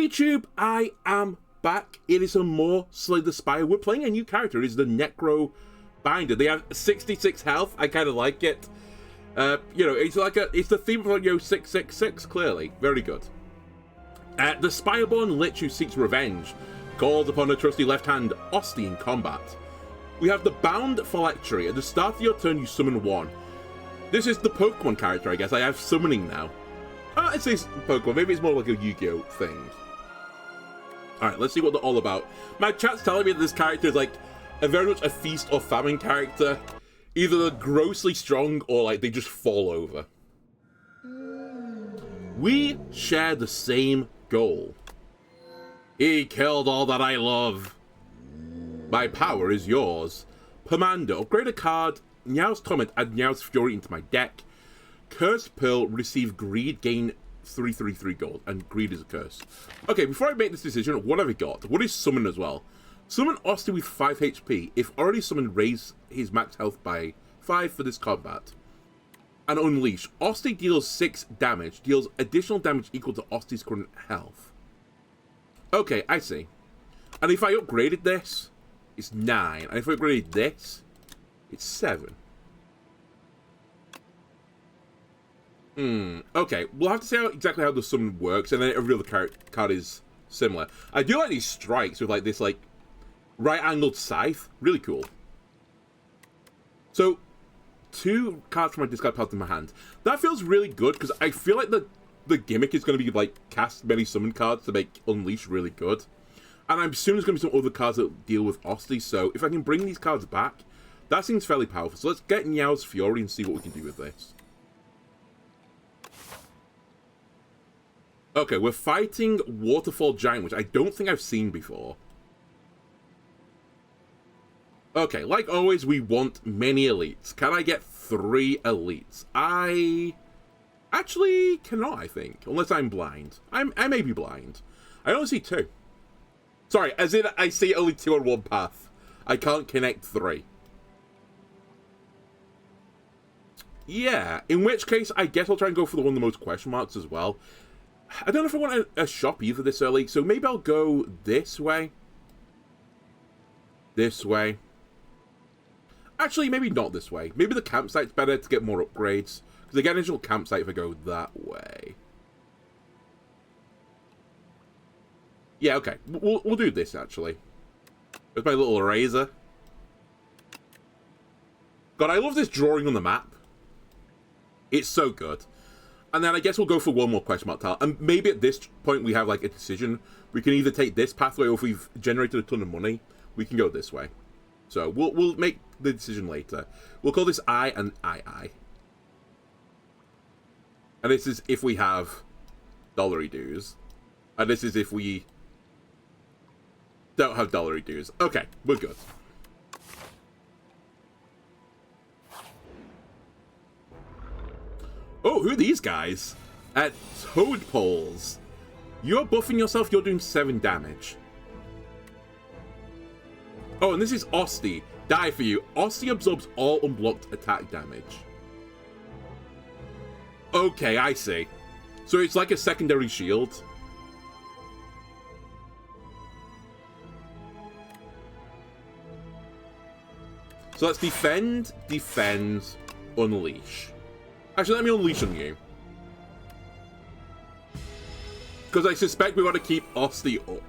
YouTube, I am back. It is some more Slay the Spire. We're playing a new character. It is the Necrobinder. They have 66 health. I kind of like it. You know, it's the theme of 666, clearly. Very good. The Spireborn Lich who seeks revenge calls upon a trusty left hand, Osti, in combat. We have the Bound Phylactery. At the start of your turn, you summon one. This is the Pokemon character, I guess. I have summoning now. It says Pokemon. Maybe it's more like a Yu-Gi-Oh thing. Alright, let's see what they're all about. My chat's telling me that this character is like very much a feast or famine character. Either they're grossly strong or like they just fall over. We share the same goal. He killed all that I love. My power is yours. Pomander, upgrade a card. Meow's Torment, add Meow's Fury into my deck. Cursed Pearl, receive Greed, gain 333 gold. And Greed is a curse. Okay, before I make this decision, what have I got? What is Summon as well? Summon Osti with 5 HP. If already summoned, raise his max health by 5 for this combat. And Unleash. Osti deals 6 damage. Deals additional damage equal to Osti's current health. Okay, I see. And if I upgraded this, it's 9. And if I upgraded this, it's 7. Okay, we'll have to see exactly how the summon works, and then every other card is similar. I do like these strikes with like this like right-angled scythe. Really cool. So, 2 cards from my discard pile in my hand. That feels really good, because I feel like the gimmick is going to be like cast many summon cards to make Unleash really good. And I'm assuming there's going to be some other cards that deal with Osti, so if I can bring these cards back, that seems fairly powerful. So let's get Meow's Fury and see what we can do with this. Okay, we're fighting Waterfall Giant, which I don't think I've seen before. Okay, like always, we want many elites. Can I get 3 elites? I actually cannot, I think. Unless I'm blind. I may be blind. I only see 2. Sorry, as in I see only 2 on one path. I can't connect 3. Yeah, in which case, I guess I'll try and go for the one with the most question marks as well. I don't know if I want a shop either this early, so maybe I'll go this way. This way. Actually, maybe not this way. Maybe the campsite's better to get more upgrades. Because I get an additional campsite if I go that way. Yeah, okay. We'll do this, actually. With my little eraser. God, I love this drawing on the map. It's so good. And then I guess we'll go for one more question mark tile. And maybe at this point we have like a decision. We can either take this pathway, or if we've generated a ton of money, we can go this way. So we'll make the decision later. We'll call this I and I. And this is if we have dollary dues. And this is if we don't have dollary dues. Okay, we're good. Oh, who are these guys? Toadpoles. You're buffing yourself, you're doing 7 damage. Oh, and this is Osti. Die for you. Osti absorbs all unblocked attack damage. Okay, I see. So it's like a secondary shield. So let's defend, unleash. Actually, let me unleash on you. Because I suspect we want to keep Osti up.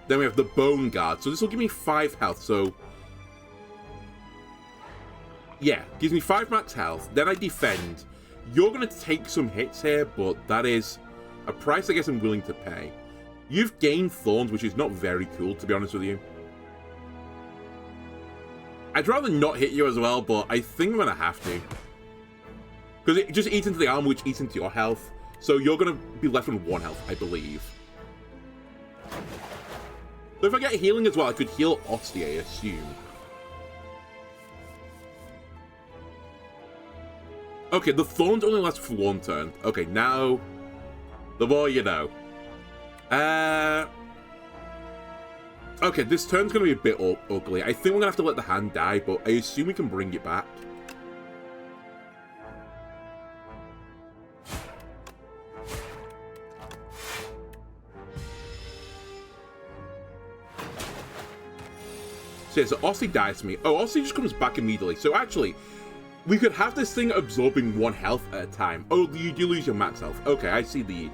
Then we have the Bone Guard. So this will give me 5 health. So, yeah, gives me 5 max health. Then I defend. You're going to take some hits here, but that is a price I guess I'm willing to pay. You've gained Thorns, which is not very cool, to be honest with you. I'd rather not hit you as well, but I think I'm going to have to. Because it just eats into the armor, which eats into your health. So you're going to be left with 1 health, I believe. So if I get healing as well, I could heal Osti, I assume. Okay, the Thorns only last for 1 turn. Okay, now, the more you know. Okay, this turn's going to be a bit ugly. I think we're going to have to let the hand die, but I assume we can bring it back. So yeah, so Aussie dies to me. Oh, Aussie just comes back immediately. So actually, we could have this thing absorbing 1 health at a time. Oh, you do lose your max health. Okay, I see the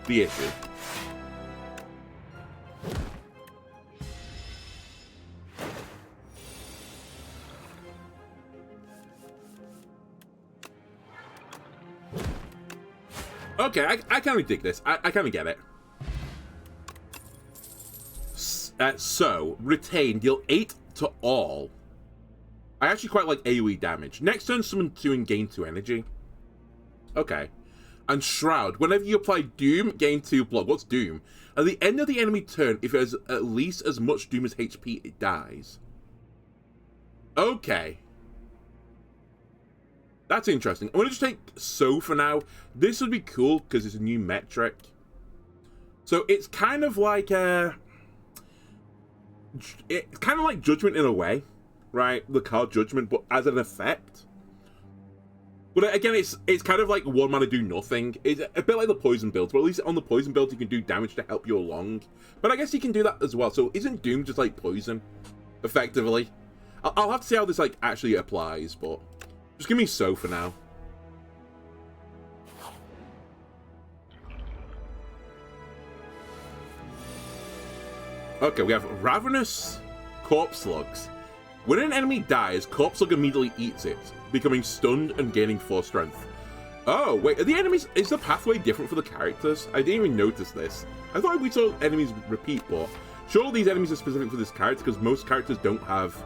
issue. Okay, I kind of dig this. I kind of get it. So, retain, deal 8 to all. I actually quite like AoE damage. Next turn, summon 2 and gain 2 energy. Okay. And Shroud. Whenever you apply Doom, gain 2 block. What's Doom? At the end of the enemy turn, if it has at least as much Doom as HP, it dies. Okay. That's interesting. I'm going to just take So for now. This would be cool because it's a new metric. So it's kind of like it's kind of like Judgment in a way, right? The card Judgment, but as an effect. But again, it's kind of like 1 mana do nothing. It's a bit like the Poison build, but at least on the Poison build you can do damage to help you along. But I guess you can do that as well. So isn't Doom just like Poison, effectively? I'll have to see how this like actually applies, but just give me So for now. Okay, we have Ravenous Corpse Slugs. When an enemy dies, Corpse Slug immediately eats it, becoming stunned and gaining 4 strength. Oh, wait, are the enemies... Is the pathway different for the characters? I didn't even notice this. I thought we saw enemies repeat, but surely these enemies are specific for this character, because most characters don't have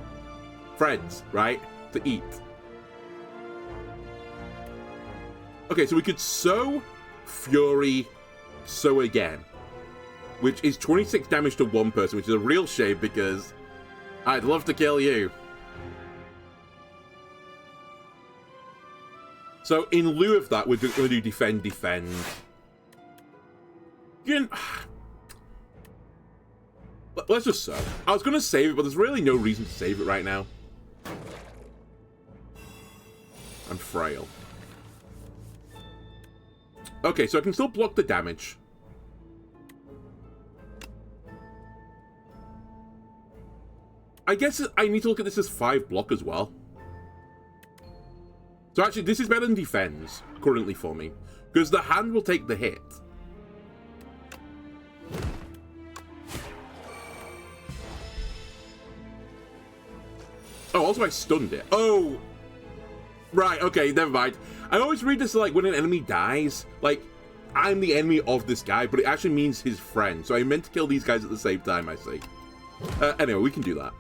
friends, right? To eat. Okay, so we could So, Fury, So again. Which is 26 damage to 1 person, which is a real shame because I'd love to kill you. So in lieu of that, we're going to do Defend, Defend. Let's just So. I was going to save it, but there's really no reason to save it right now. I'm frail. Okay, so I can still block the damage. I guess I need to look at this as 5 block as well. So actually, this is better than Defends, currently for me. Because the hand will take the hit. Oh, also I stunned it. Oh! Right, okay, never mind. I always read this like when an enemy dies, like, I'm the enemy of this guy, but it actually means his friend. So I meant to kill these guys at the same time, I see. Anyway, we can do that.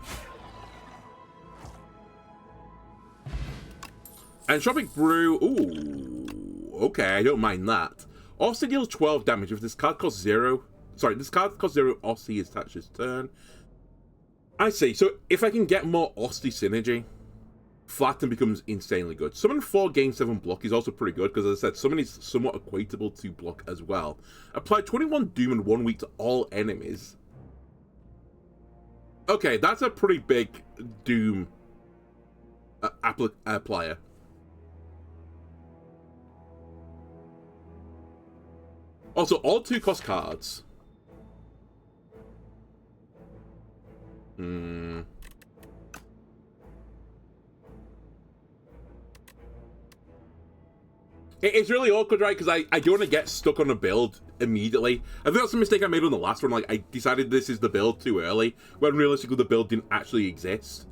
Entropic Brew. Ooh. Okay, I don't mind that. Aussie deals 12 damage. If this card costs 0... Sorry, this card costs 0, Aussie is attached this turn. I see. So if I can get more Aussie synergy, Flatten becomes insanely good. Summon 4, gain 7 block is also pretty good, because as I said, Summon is somewhat equatable to block as well. Apply 21 Doom in 1 week to all enemies. Okay, that's a pretty big Doom applier. Also, all 2 cost cards. It's really awkward, right? Because I don't want to get stuck on a build immediately. I think that's a mistake I made on the last one. Like, I decided this is the build too early, when realistically the build didn't actually exist.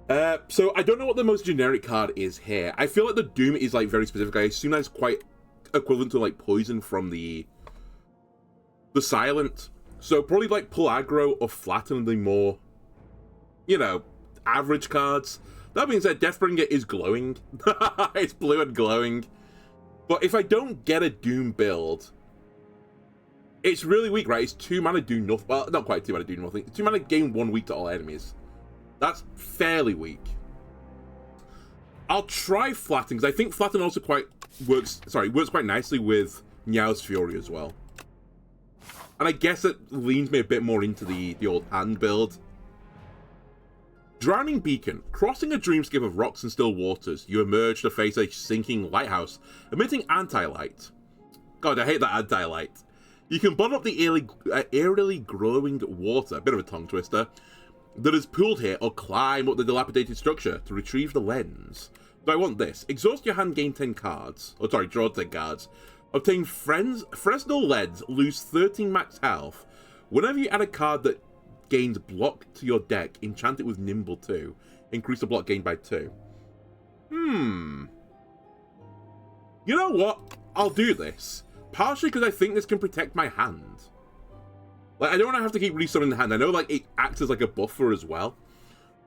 So I don't know what the most generic card is here. I feel like the Doom is like very specific. I assume that's quite equivalent to like Poison from the Silent. So probably like pull aggro or flatten the more, you know, average cards. That being said, Deathbringer is glowing. It's blue and glowing. But if I don't get a Doom build, it's really weak, right? It's 2 mana do nothing. Well, not quite 2 mana do nothing. 2 mana gain 1 week to all enemies. That's fairly weak. I'll try Flatten, because I think Flatten also works quite nicely with Meow's Fury as well. And I guess it leans me a bit more into the old hand build. Drowning Beacon. Crossing a dreamscape of rocks and still waters, you emerge to face a sinking lighthouse, emitting anti-light. God, I hate that anti-light. You can bottle up the eerily glowing water, a bit of a tongue twister, that is pulled here or climb up the dilapidated structure to retrieve the lens. Do I want this? Exhaust your hand, gain 10 cards. Oh, sorry, draw 10 cards. Obtain Fresnel lens, lose 13 max health. Whenever you add a card that gains block to your deck, enchant it with Nimble 2. Increase the block gained by 2. You know what? I'll do this. Partially because I think this can protect my hand. Like, I don't want to have to keep resummoning the hand. I know, like, it acts as, like, a buffer as well.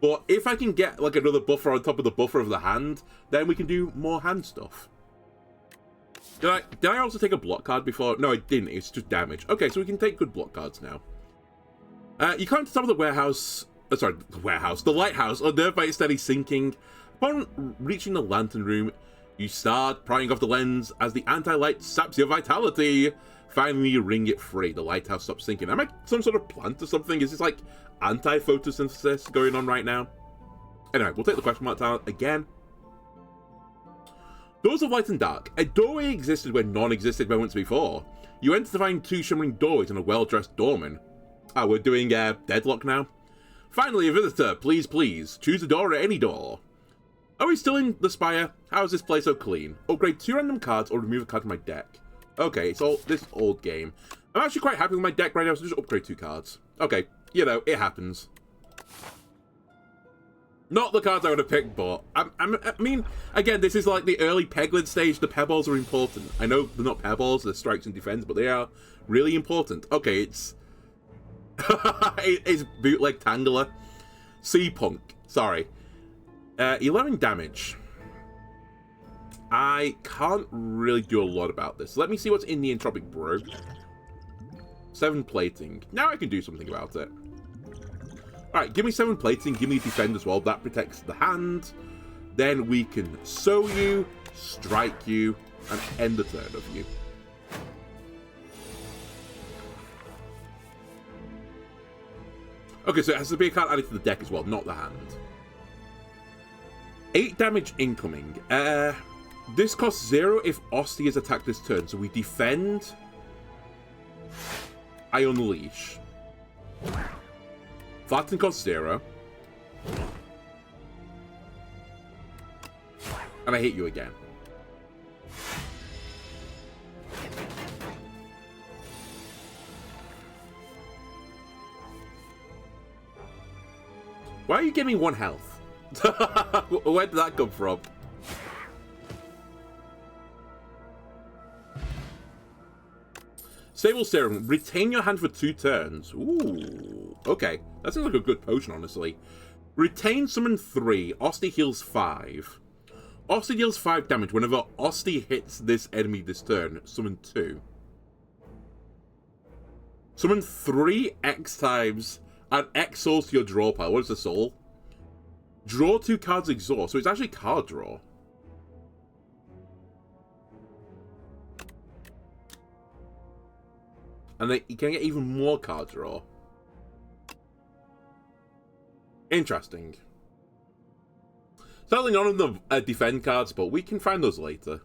But if I can get, like, another buffer on top of the buffer of the hand, then we can do more hand stuff. Did I also take a block card before? No, I didn't. It's just damage. Okay, so we can take good block cards now. You climb to the top of the warehouse... the lighthouse, unnerved by its steady sinking. Upon reaching the lantern room, you start prying off the lens as the anti-light saps your vitality. Finally, you wring it free. The lighthouse stops sinking. Am I some sort of plant or something? Is this like anti-photosynthesis going on right now? Anyway, we'll take the question mark talent again. Doors of light and dark. A doorway existed where none existed moments before. You enter to find 2 shimmering doorways and a well-dressed doorman. Ah, we're doing deadlock now. Finally, a visitor. Please, please. Choose a door or any door. Are we still in the Spire? How is this place so clean? Upgrade 2 random cards or remove a card from my deck. Okay, it's all this old game. I'm actually quite happy with my deck right now, so just upgrade 2 cards. Okay, you know, it happens. Not the cards I would have picked, but I mean, again, this is like the early Peglin stage. The pebbles are important. I know they're not pebbles, they're strikes and defense, but they are really important. Okay, it's it's bootleg Tangler. Sea Punk. Sorry. 11 damage. I can't really do a lot about this. Let me see what's in the Entropic Brew. 7 plating. Now I can do something about it. Alright, give me 7 plating, give me defend as well. That protects the hand. Then we can sow you, strike you, and end the turn of you. Okay, so it has to be a card added to the deck as well, not the hand. 8 damage incoming. This costs 0 if Osti is attacked this turn. So we defend. I unleash. Flatten costs 0. And I hit you again. Why are you giving me 1 health? Where did that come from? Stable Serum. Retain your hand for 2 turns. Ooh. Okay. That seems like a good potion, honestly. Retain summon 3. Osti heals 5. Osti deals 5 damage. Whenever Osti hits this enemy this turn, summon 2. Summon 3 X times. Add X souls to your draw pile. What is the soul? Draw 2 cards exhaust. So it's actually card draw. And then you can get even more card draw. Interesting. Sadly, none of them defend cards, but we can find those later.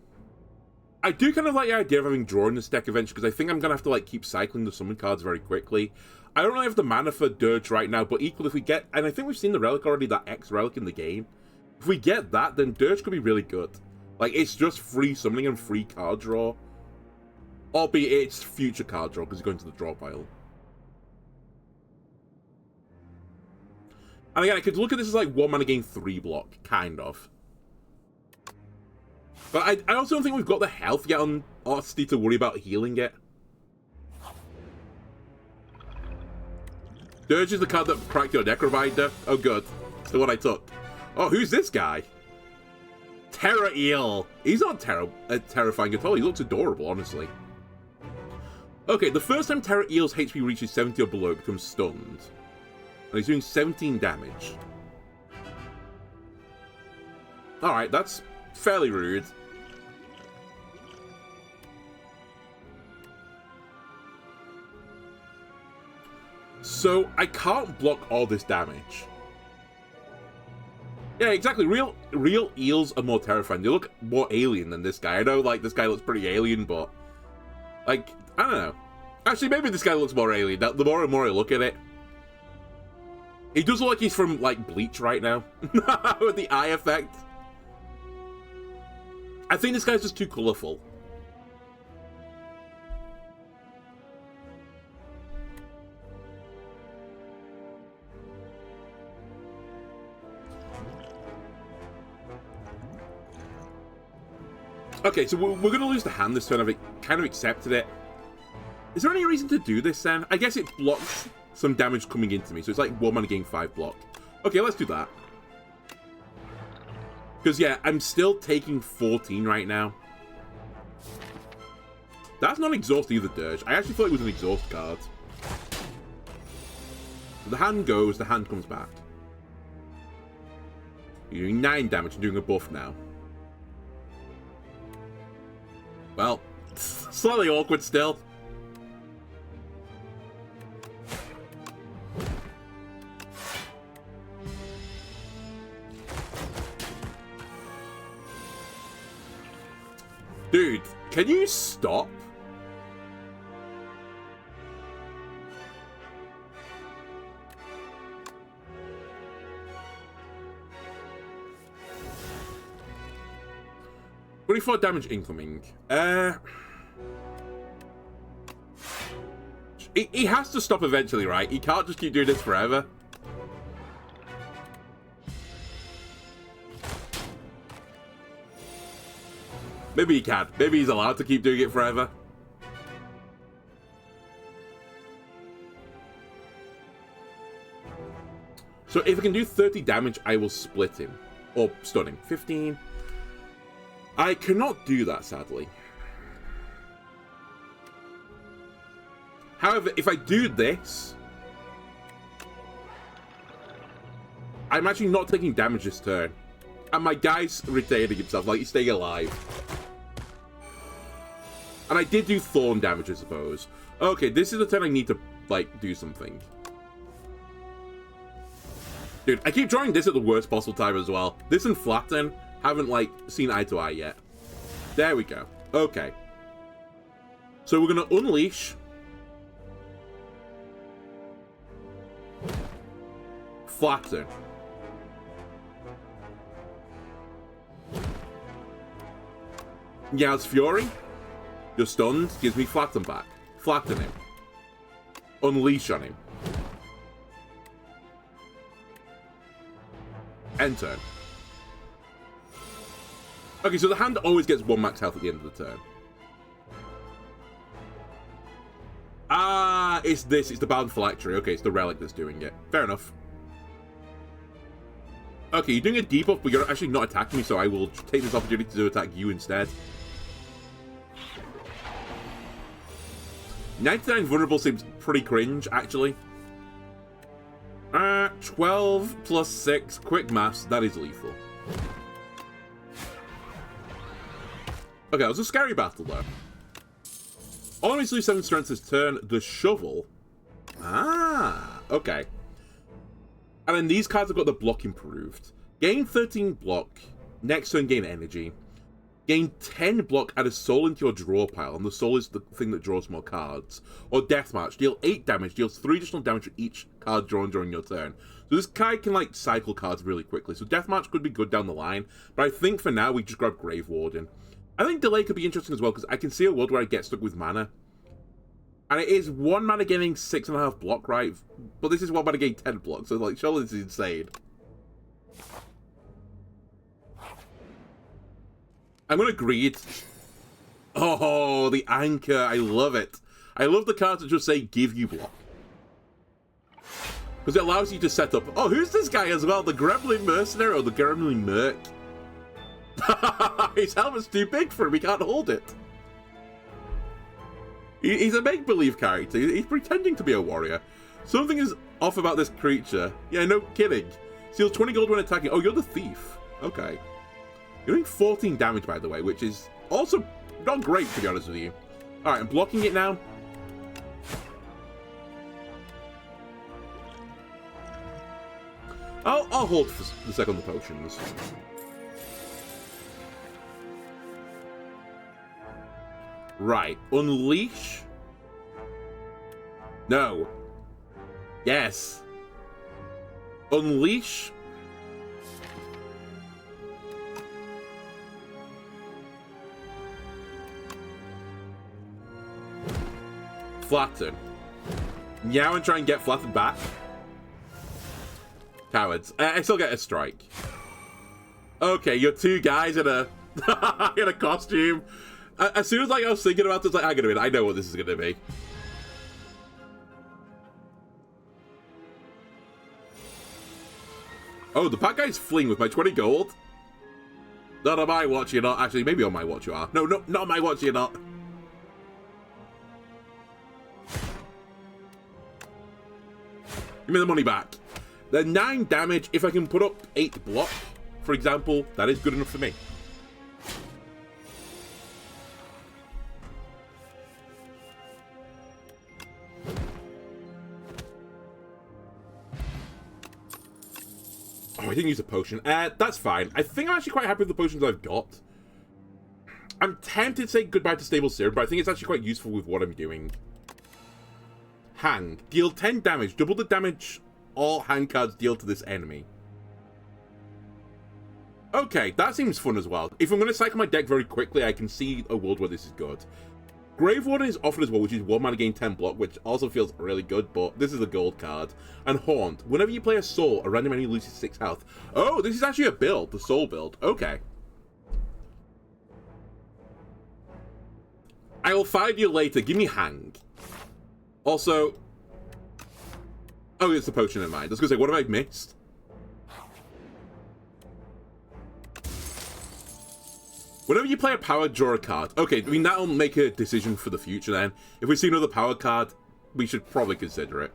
I do kind of like the idea of having draw in this deck eventually, because I think I'm going to have to like keep cycling the summon cards very quickly. I don't really have the mana for Dirge right now, but equally if we get... And I think we've seen the relic already, that X relic in the game. If we get that, then Dirge could be really good. Like, it's just free summoning and free card draw. Albeit it's future card draw, because you're going to the draw pile. And again, I could look at this as like 1 mana gain 3 block, kind of. But I also don't think we've got the health yet on Osti to worry about healing it. Dirge is the card that cracked your Necrobinder. Oh, good. It's the one I took. Oh, who's this guy? Terra Eel. He's not terrifying at all. He looks adorable, honestly. Okay, the first time Terra Eel's HP reaches 70 or below, it becomes stunned. And he's doing 17 damage. Alright, that's fairly rude. So, I can't block all this damage. Yeah, exactly. Real eels are more terrifying. They look more alien than this guy. I know, like, this guy looks pretty alien, but... Like, I don't know. Actually, maybe this guy looks more alien. The more and more I look at it. He does look like he's from, like, Bleach right now. With the eye effect. I think this guy's just too colourful. Okay, so we're going to lose the hand this turn. I've kind of accepted it. Is there any reason to do this, then? I guess it blocks some damage coming into me, so it's like 1 mana gain 5 block. Okay, let's do that. Because, yeah, I'm still taking 14 right now. That's not exhaust either, Dirge. I actually thought it was an exhaust card. So the hand goes, the hand comes back. You're doing 9 damage and doing a buff now. Well, slightly awkward still. Dude, can you stop? $24 damage incoming. He has to stop eventually, right? He can't just keep doing this forever. Maybe he can. Maybe he's allowed to keep doing it forever. So if I can do 30 damage, I will split him. Or stun him. 15. I cannot do that, sadly. However, if I do this, I'm actually not taking damage this turn. And my guy's retaining himself, like he's staying alive. And I did do thorn damage, I suppose. Okay, this is the turn I need to, like, do something. Dude, I keep drawing this at the worst possible time as well. This and Flatten haven't, like, seen eye to eye yet. There we go. Okay. So we're going to unleash. Flatten. Yow's Fury. You're stunned. Gives me Flatten back. Flatten him. Unleash on him. End turn. Okay, so the hand always gets 1 max health at the end of the turn. Ah, it's this. It's the Bound Phylactery. Okay, it's the relic that's doing it. Fair enough. Okay, you're doing a debuff, but you're actually not attacking me, so I will take this opportunity to attack you instead. 99 vulnerable seems pretty cringe, actually. 12 plus 6, quick maths, that is lethal. Okay, that was a scary battle, though. All enemies lose 7 strength this turn. The shovel. Ah, okay. And then these cards have got the block improved. Gain 13 block. Next turn, gain energy. Gain 10 block, add a soul into your draw pile, and the soul is the thing that draws more cards. Or Deathmatch, deal 8 damage, deals 3 additional damage for each card drawn during your turn. So this guy can, like, cycle cards really quickly. So Deathmatch could be good down the line, but I think for now we just grab Grave Warden. I think Delay could be interesting as well, because I can see a world where I get stuck with mana. And it is 1 mana gaining 6.5 block, right? But this is 1 mana gaining 10 block, so, like, surely this is insane. I'm gonna greed. Oh, the anchor. I love it. I love the cards that just say give you block. Because it allows you to set up. Oh, who's this guy as well? The Gremlin Mercenary or the Gremlin Merc? His helmet's too big for him. He can't hold it. He's a make-believe character. He's pretending to be a warrior. Something is off about this creature. Yeah, no kidding. Steals 20 gold when attacking. Oh, you're the thief. Okay. You're doing 14 damage, by the way, which is also not great, to be honest with you. Alright, I'm blocking it now. I'll hold for the second the potions. Right, unleash. No. Yes. Unleash. Flatten. Meow and try and get flattened back. Cowards. I still get a strike. Okay, you're two guys in a in a costume. As soon as like I was thinking about this, like, hang on a minute, I know what this is gonna be. Oh, the bad guy's fleeing with my 20 gold. Not on my watch, you're not. Actually, maybe on my watch you are. No, not on my watch, you're not. Give me the money back. The 9 damage, if I can put up 8 block, for example, that is good enough for me. Oh, I didn't use a potion. That's fine. I think I'm actually quite happy with the potions I've got. I'm tempted to say goodbye to Stable Serum, but I think it's actually quite useful with what I'm doing. Hang. Deal 10 damage. Double the damage all hang cards deal to this enemy. Okay, that seems fun as well. If I'm going to cycle my deck very quickly, I can see a world where this is good. Grave Warden is offered as well, which is 1 mana gain 10 block, which also feels really good, but this is a gold card. And Haunt. Whenever you play a soul, a random enemy loses 6 health. Oh, this is actually a build, the soul build. Okay. I will find you later. Give me Hang. Also... Oh, it's a potion in mind. I was going to say, what have I missed? Whenever you play a power, draw a card. Okay, I mean, that'll make a decision for the future then. If we see another power card, we should probably consider it.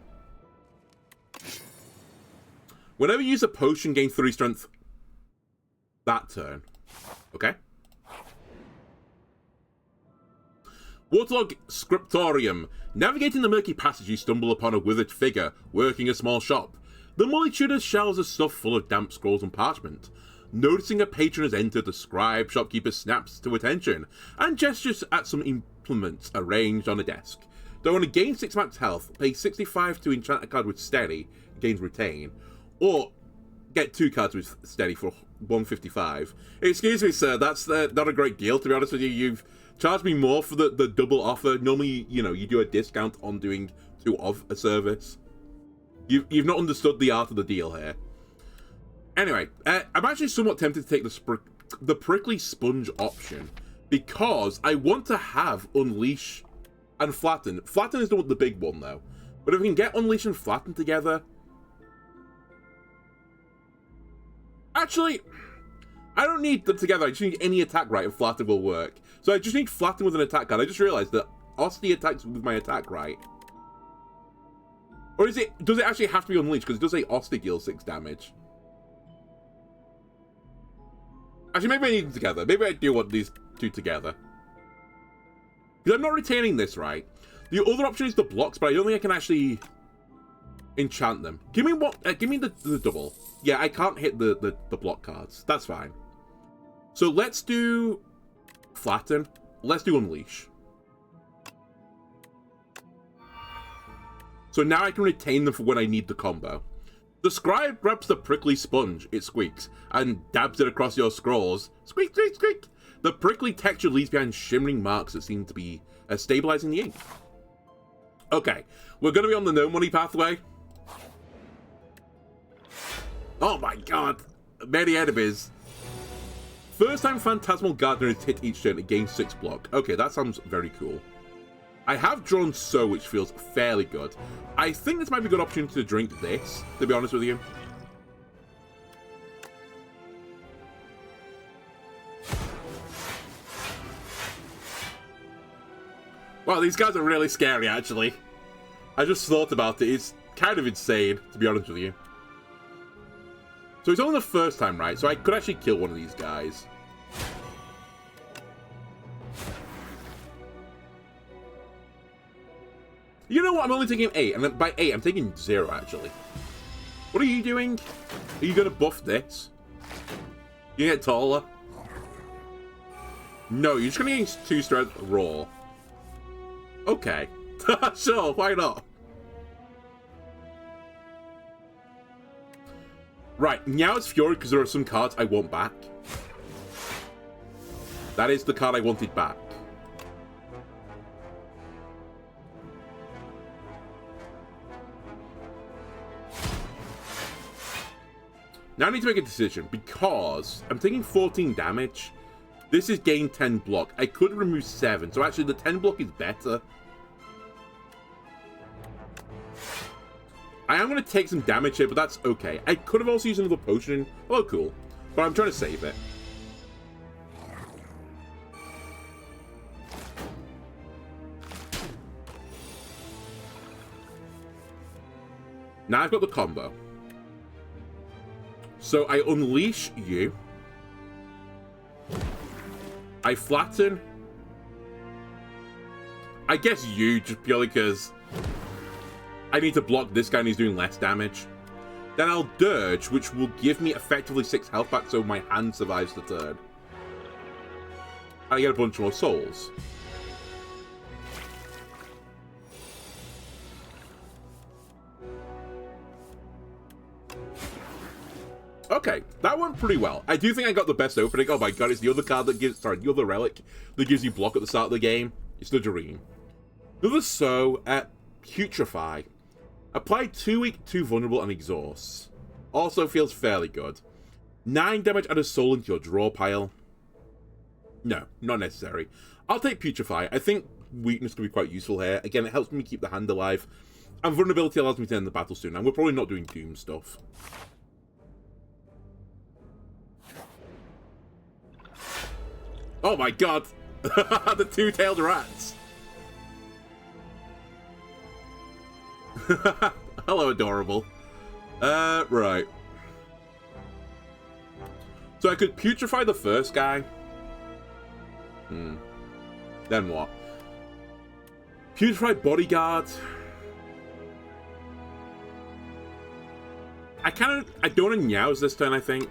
Whenever you use a potion, gain 3 strength that turn. Okay. Waterlog Scriptorium. Navigating the murky passage, you stumble upon a withered figure working a small shop. The multitude of shelves are stuffed full of damp scrolls and parchment. Noticing a patron has entered, the scribe shopkeeper snaps to attention and gestures at some implements arranged on a desk. Don't want to gain 6 max health, pay 65 to enchant a card with Steady, gains Retain, or get 2 cards with Steady for 155. Excuse me, sir, that's not a great deal, to be honest with you. You've charged me more for the double offer. Normally, you know, you do a discount on doing 2 of a service. You've not understood the art of the deal here. Anyway, I'm actually somewhat tempted to take the Prickly Sponge option because I want to have Unleash and Flatten. Flatten is the big one, though. But if we can get Unleash and Flatten together... Actually, I don't need them together. I just need any attack right and Flatten will work. So I just need Flatten with an attack card. I just realized that Osti attacks with my attack right. Or does it actually have to be Unleashed? Because it does say Osti deals 6 damage. Actually, maybe I need them together. Maybe I do want these 2 together. Because I'm not retaining this, right? The other option is the blocks, but I don't think I can actually enchant them. Give me what? Give me the double. Yeah, I can't hit the block cards. That's fine. So let's do Flatten. Let's do Unleash. So now I can retain them for when I need the combo. The scribe grabs the prickly sponge, it squeaks, and dabs it across your scrolls. Squeak, squeak, squeak! The prickly texture leaves behind shimmering marks that seem to be stabilizing the ink. Okay, we're going to be on the no money pathway. Oh my god, many enemies. First time Phantasmal Gardener is hit each turn, it gains 6 block. Okay, that sounds very cool. I have drawn So, which feels fairly good. I think this might be a good opportunity to drink this, to be honest with you. Wow, these guys are really scary, actually. I just thought about it. It's kind of insane, to be honest with you. So it's only the first time, right? So I could actually kill one of these guys. You know what? I'm only taking 8. And by 8, I'm taking 0, actually. What are you doing? Are you going to buff this? You get taller? No, you're just going to gain 2 strength raw. Okay. Sure, why not? Right, Meow's Fury, because there are some cards I want back. That is the card I wanted back. Now I need to make a decision, because I'm taking 14 damage. This is gain 10 block. I could remove 7, so actually the 10 block is better. I am going to take some damage here, but that's okay. I could have also used another potion. Oh, cool. But I'm trying to save it. Now I've got the combo. So I unleash you. I flatten. I guess you, just purely because I need to block this guy and he's doing less damage. Then I'll Dirge, which will give me effectively 6 health back, so my hand survives the turn. And I get a bunch more souls. Okay, that went pretty well. I do think I got the best opening. Oh my god, it's the other card that gives... Sorry, the other relic that gives you block at the start of the game. It's the Dream. Another So at Putrefy. Apply 2 weak, 2 vulnerable, and exhausts. Also feels fairly good. 9 damage and a soul into your draw pile. No, not necessary. I'll take Putrefy. I think weakness can be quite useful here. Again, it helps me keep the hand alive. And vulnerability allows me to end the battle soon. And we're probably not doing Doom stuff. Oh my god! The two-tailed rats! Hello, adorable. Right. So I could putrefy the first guy. Then what? Putrefy bodyguard. I don't want to Meows this turn, I think.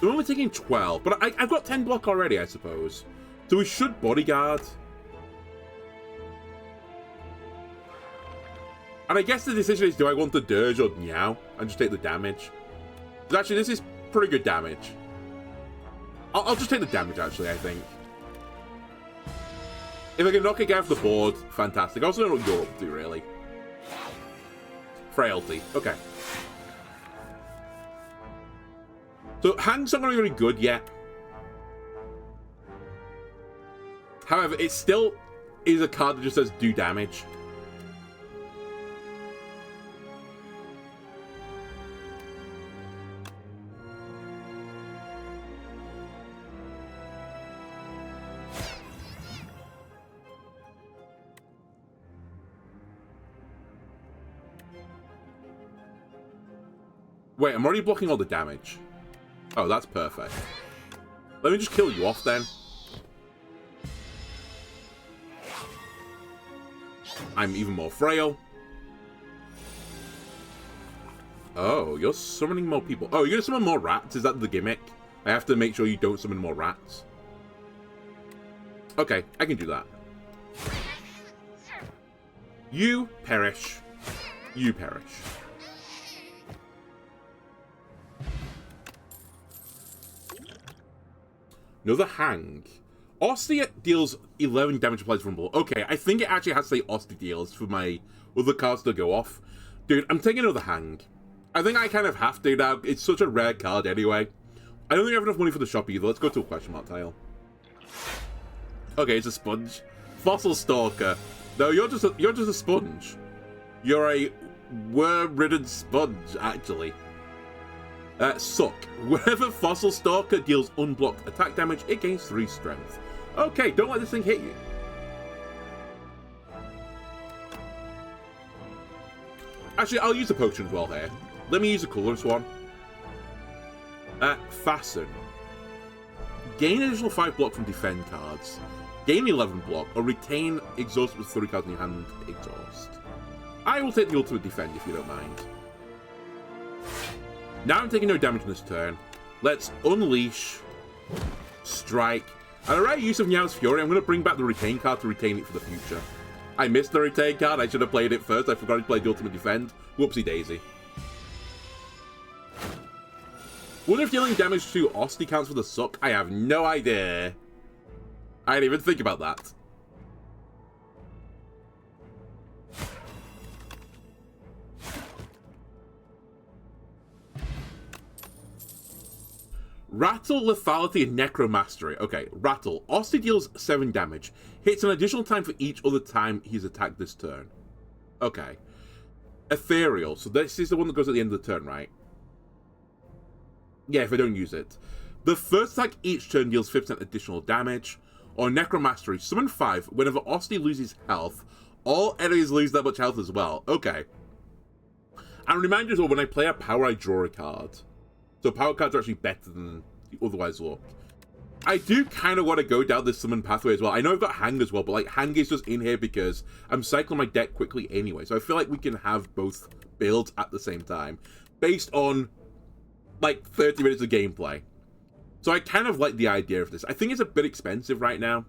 I'm only taking 12, but I've got 10 block already, I suppose. So we should bodyguard. And I guess the decision is, do I want the Dirge or Meow? And just take the damage. Because actually, this is pretty good damage. I'll just take the damage, actually, I think. If I can knock a guy off the board, fantastic. I also don't know what you're up to, really. Frailty. Okay. So, Hang's not going to be very good yet. However, it still is a card that just says do damage. Wait, I'm already blocking all the damage. Oh, that's perfect. Let me just kill you off then. I'm even more frail. Oh, you're summoning more people. Oh, you're gonna summon more rats? Is that the gimmick? I have to make sure you don't summon more rats. Okay, I can do that. You perish. You perish. Another Hang. Osty deals 11 damage applied to vulnerable. Okay, I think it actually has to say Osty deals for my other cards to go off. Dude, I'm taking another Hang. I think I kind of have to now. It's such a rare card anyway. I don't think I have enough money for the shop either. Let's go to a question mark tile. Okay, it's a sponge. Fossil Stalker. No, you're just a sponge. You're a worm-ridden sponge, actually. Suck. Whenever Fossil Stalker deals unblocked attack damage, it gains 3 strength. Okay, don't let this thing hit you. Actually, I'll use a potion as well here. Let me use a colorless one. Fasten. Gain additional 5 block from defend cards. Gain 11 block, or retain exhaust with 3 cards in your hand. Exhaust. I will take the ultimate defend if you don't mind. Now I'm taking no damage on this turn. Let's unleash, strike, and a rare use of Meow's Fury. I'm going to bring back the retain card to retain it for the future. I missed the retain card. I should have played it first. I forgot to play the ultimate defend. Whoopsie daisy. Wonder if dealing damage to Osti counts for the suck? I have no idea. I didn't even think about that. Rattle, Lethality, and Necromastery. Okay, Rattle. Osti deals 7 damage. Hits an additional time for each other time he's attacked this turn. Okay. Ethereal. So this is the one that goes at the end of the turn, right? Yeah, if I don't use it. The first attack each turn deals 50% additional damage. Or Necromastery. Summon 5. Whenever Osti loses health, all enemies lose that much health as well. Okay. And remind you as well, when I play a power, I draw a card. So power cards are actually better than they otherwise look. I do kind of want to go down this summon pathway as well. I know I've got Hang as well, but like Hang is just in here because I'm cycling my deck quickly anyway. So I feel like we can have both builds at the same time. Based on like 30 minutes of gameplay. So I kind of like the idea of this. I think it's a bit expensive right now.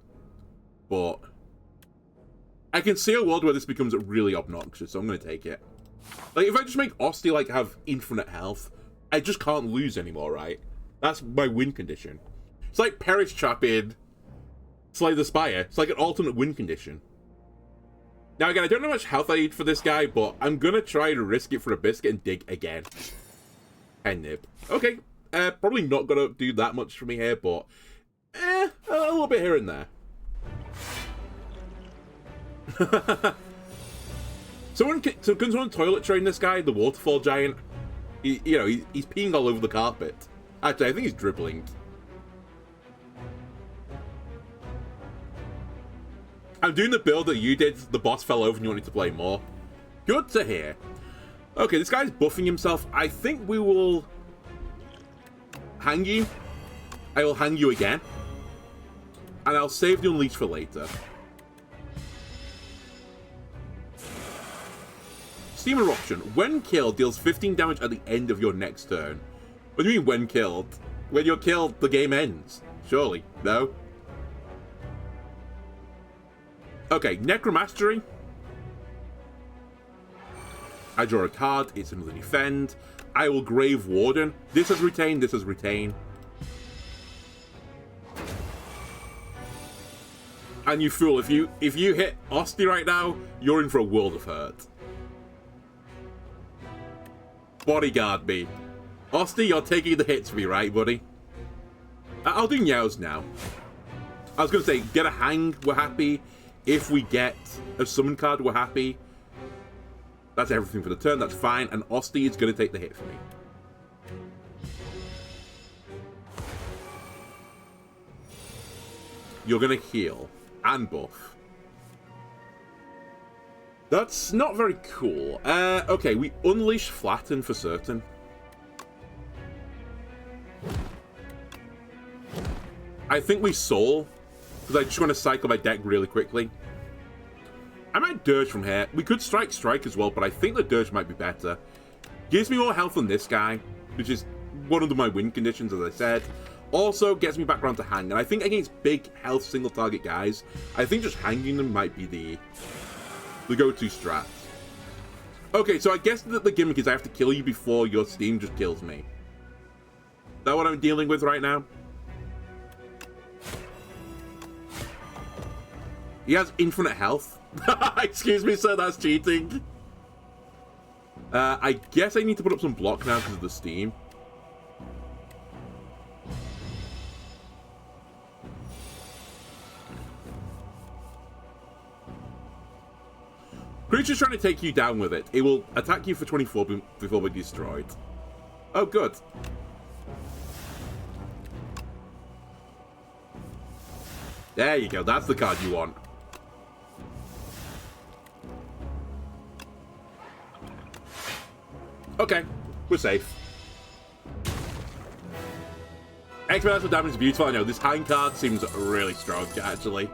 But I can see a world where this becomes really obnoxious. So I'm going to take it. Like if I just make Osti like have infinite health, I just can't lose anymore, right? That's my win condition. It's like Perish Trap in Slay the Spire. It's like an alternate win condition. Now again, I don't know how much health I need for this guy, but I'm gonna try to risk it for a biscuit and dig again. And nib. Okay, probably not gonna do that much for me here, but a little bit here and there. So can someone toilet train this guy, the waterfall giant? He's peeing all over the carpet. Actually, I think he's dribbling. I'm doing the build that you did. The boss fell over and you wanted to play more. Good to hear. Okay, this guy's buffing himself. I think we will hang you. I will hang you again. And I'll save the Unleash for later. Steam Eruption. When killed, deals 15 damage at the end of your next turn. What do you mean, when killed? When you're killed, the game ends. Surely. No? Okay, Necromastery. I draw a card. It's another defend. I will Grave Warden. This has retain. This has retain. And you fool. If you hit Osti right now, you're in for a world of hurt. Bodyguard me. Osti, you're taking the hits for me, right, buddy? I'll do Nyaos now. I was going to say, get a hang, we're happy. If we get a summon card, we're happy. That's everything for the turn, that's fine. And Osti is going to take the hit for me. You're going to heal and buff. That's not very cool. Okay, we unleash Flatten for certain. I think we Soul, because I just want to cycle my deck really quickly. I might Dirge from here. We could Strike as well, but I think the Dirge might be better. Gives me more health than this guy, which is one of my win conditions, as I said. Also gets me back around to Hang, and I think against big health single target guys, I think just hanging them might be the go-to strat. Okay, so I guess that the gimmick is I have to kill you before your Steam just kills me. Is that what I'm dealing with right now? He has infinite health. Excuse me, sir, that's cheating. I guess I need to put up some block now because of the Steam. Creature's trying to take you down with it. It will attack you for 24 before we're destroyed. Oh, good. There you go. That's the card you want. Okay. We're safe. Exponential damage is beautiful. I know. This Hang card seems really strong, actually.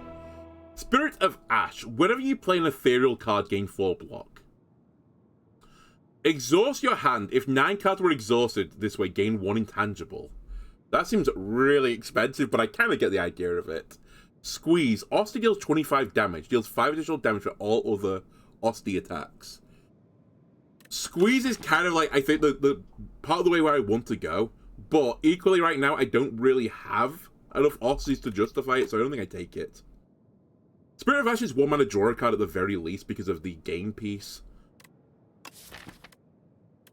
Spirit of Ash. Whenever you play an ethereal card, gain 4 block. Exhaust your hand. If 9 cards were exhausted this way, gain 1 intangible. That seems really expensive, but I kind of get the idea of it. Squeeze. Osti deals 25 damage. Deals 5 additional damage for all other Osti attacks. Squeeze is kind of like, I think, the part of the way where I want to go. But equally right now, I don't really have enough Ostis to justify it, so I don't think I take it. Spirit of Ash is 1 mana draw a card at the very least because of the game piece.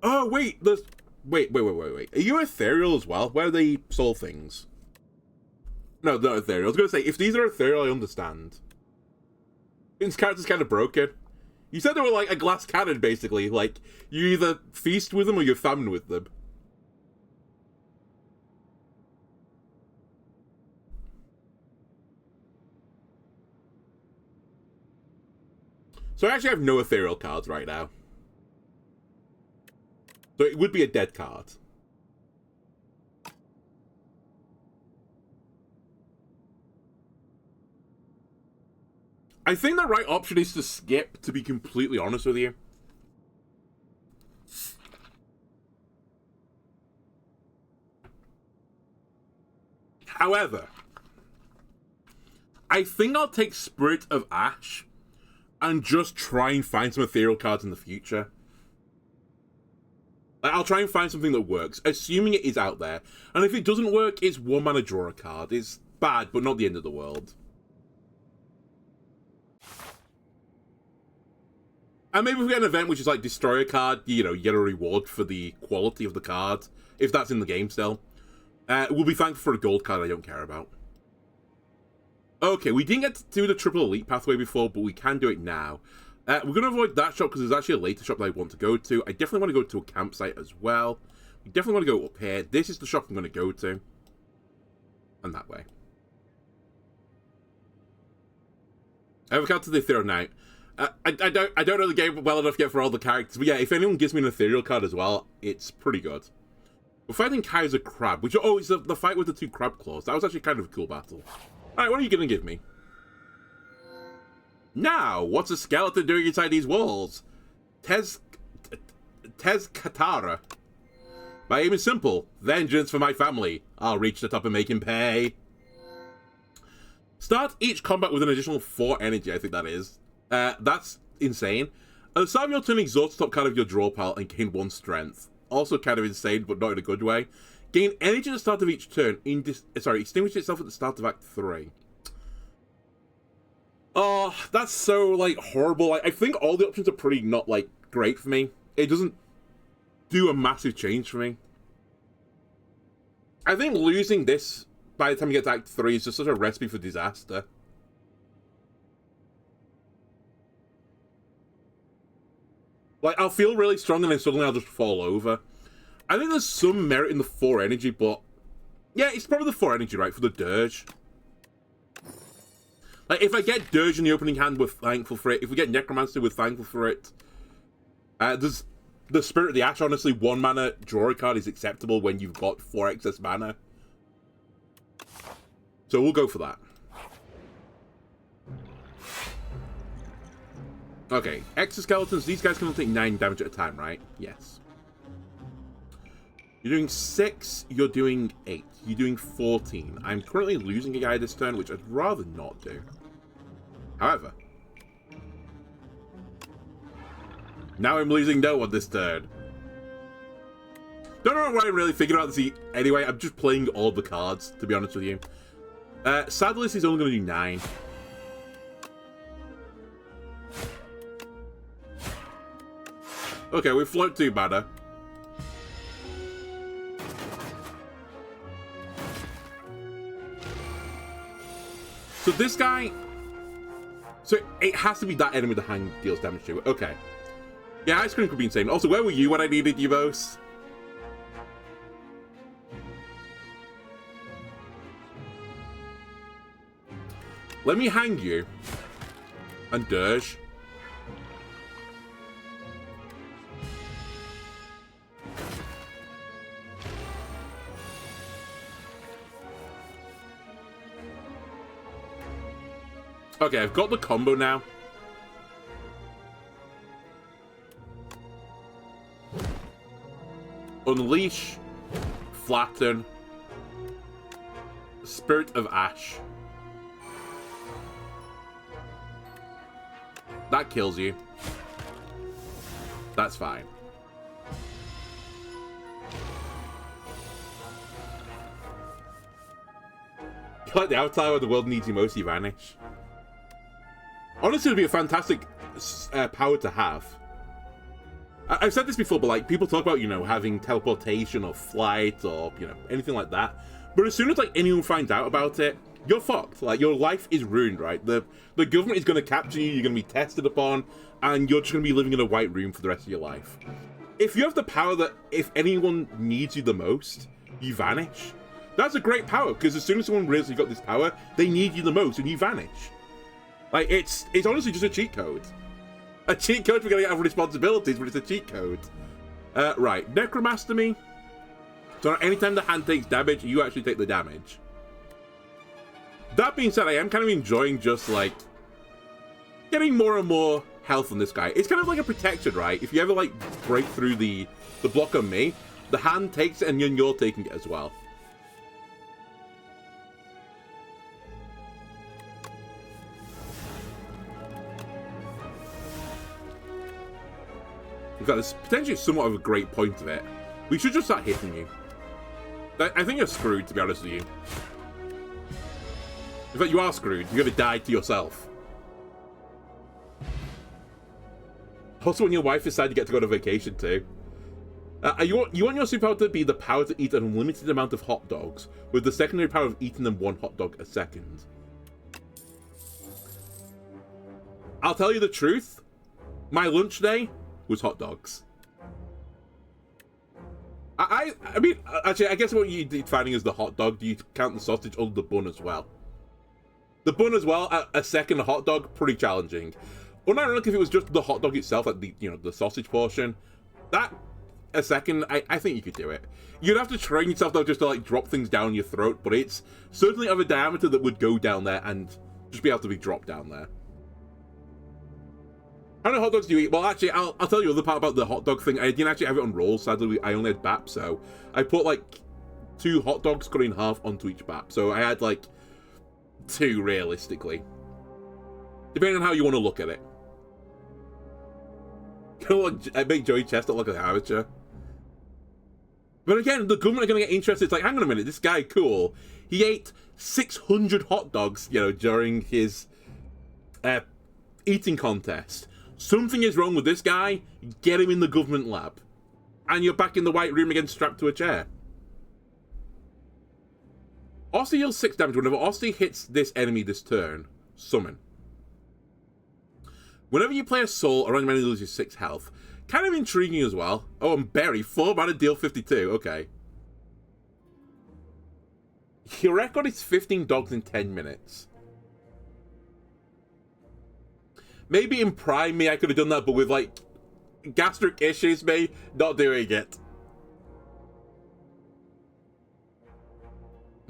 Oh, wait, there's... Wait. Are you ethereal as well? Where are the soul things? No, they're not ethereal. I was going to say, if these are ethereal, I understand. This character's kind of broken. You said they were like a glass cannon, basically. Like, you either feast with them or you're famine with them. So I actually have no ethereal cards right now. So it would be a dead card. I think the right option is to skip, to be completely honest with you. However, I think I'll take Spirit of Ash and just try and find some ethereal cards in the future. Like, I'll try and find something that works, assuming it is out there. And if it doesn't work, it's 1 mana draw a card. It's bad, but not the end of the world. And maybe if we get an event which is like destroy a card, you know, you get a reward for the quality of the card, if that's in the game still. We'll be thankful for a gold card I don't care about. Okay, we didn't get to do the triple elite pathway before, but we can do it now. We're going to avoid that shop because there's actually a later shop that I want to go to. I definitely want to go to a campsite as well. We definitely want to go up here. This is the shop I'm going to go to. And that way. I have a card to the Ethereal Knight. I don't know the game well enough yet for all the characters, but yeah, if anyone gives me an ethereal card as well, it's pretty good. We're fighting Kaiser Crab, which, oh, it's the fight with the 2 crab claws. That was actually kind of a cool battle. Alright, what are you going to give me? Now, what's a skeleton doing inside these walls? Tez Katara. My aim is simple. Vengeance for my family. I'll reach the top and make him pay. Start each combat with an additional 4 energy, I think that is. That's insane. At the start of your turn, exhaust the top card of your draw pile and gain 1 strength. Also kind of insane, but not in a good way. Gain energy at the start of each turn. Extinguish itself at the start of Act 3. Oh, that's so, like, horrible. I think all the options are pretty not, like, great for me. It doesn't do a massive change for me. I think losing this by the time you get to Act 3 is just such a recipe for disaster. Like, I'll feel really strong and then suddenly I'll just fall over. I think there's some merit in the 4 energy, but... yeah, it's probably the 4 energy, right, for the Dirge. Like, if I get Dirge in the opening hand, we're thankful for it. If we get Necromancer, we're thankful for it. There's the Spirit of the Ash, honestly, 1 mana draw a card is acceptable when you've got 4 excess mana. So we'll go for that. Okay, exoskeletons, these guys can only take 9 damage at a time, right? Yes. You're doing 6, you're doing 8, you're doing 14. I'm currently losing a guy this turn, which I'd rather not do. However, now I'm losing no one this turn. Don't know what I'm really thinking about this anyway, I'm just playing all the cards, to be honest with you. Sadless is only going to do 9. Okay, we float 2 mana. So this guy... so it has to be that enemy the Hang deals damage to. Okay. Yeah, Ice Cream could be insane. Also, where were you when I needed you most? Let me hang you. And Dirge. Okay, I've got the combo now. Unleash, Flatten, Spirit of Ash. That kills you. That's fine. Like the avatar where the world needs you most, you vanish. Honestly, it would be a fantastic power to have. I've said this before, but like people talk about, you know, having teleportation or flight or, you know, anything like that. But as soon as like anyone finds out about it, you're fucked. Like your life is ruined, right? The government is going to capture you. You're going to be tested upon, and you're just going to be living in a white room for the rest of your life. If you have the power that if anyone needs you the most, you vanish. That's a great power, because as soon as someone realizes you've got this power, they need you the most, and you vanish. Like, it's honestly just a cheat code. A cheat code for getting out of responsibilities, but it's a cheat code. Right, Necromaster me. So anytime the hand takes damage, you actually take the damage. That being said, I am kind of enjoying just, like, getting more and more health on this guy. It's kind of like a protection, right? If you ever, like, break through the block on me, the hand takes it, and then you're taking it as well. In fact, there's potentially somewhat of a great point of it. We should just start hitting you. I think you're screwed, to be honest with you. In fact, you are screwed. You're going to die to yourself. Also, when your wife decides you get to go on a vacation too. You want your superpower to be the power to eat an unlimited amount of hot dogs, with the secondary power of eating them one hot dog a second. I'll tell you the truth. My lunch today was hot dogs. I mean, actually, I guess what you're defining as the hot dog, do you count the sausage or the bun as well? The bun as well, a second hot dog, pretty challenging. Unironically, if it was just the hot dog itself, like the, you know, the sausage portion, that, a second, I think you could do it. You'd have to train yourself though just to like drop things down your throat, but it's certainly of a diameter that would go down there and just be able to be dropped down there. How many hot dogs do you eat? Well, actually, I'll tell you the other part about the hot dog thing. I didn't actually have it on rolls. Sadly, I only had BAP, so I put like 2 hot dogs cut in half onto each BAP. So I had like 2 realistically, depending on how you want to look at it. I make Joey Chestnut look like an amateur. But again, the government are going to get interested. It's like, hang on a minute, this guy, cool. He ate 600 hot dogs, you know, during his eating contest. Something is wrong with this guy. Get him in the government lab. And you're back in the white room again, strapped to a chair. Osty deals 6 damage. Whenever Osty hits this enemy this turn, summon. Whenever you play a soul, a random enemy loses 6 health. Kind of intriguing as well. Oh, and Berry, 4 mana, deal 52. Okay. Your record is 15 dogs in 10 minutes. Maybe in Prime me, I could have done that, but with, like, gastric issues, me, not doing it.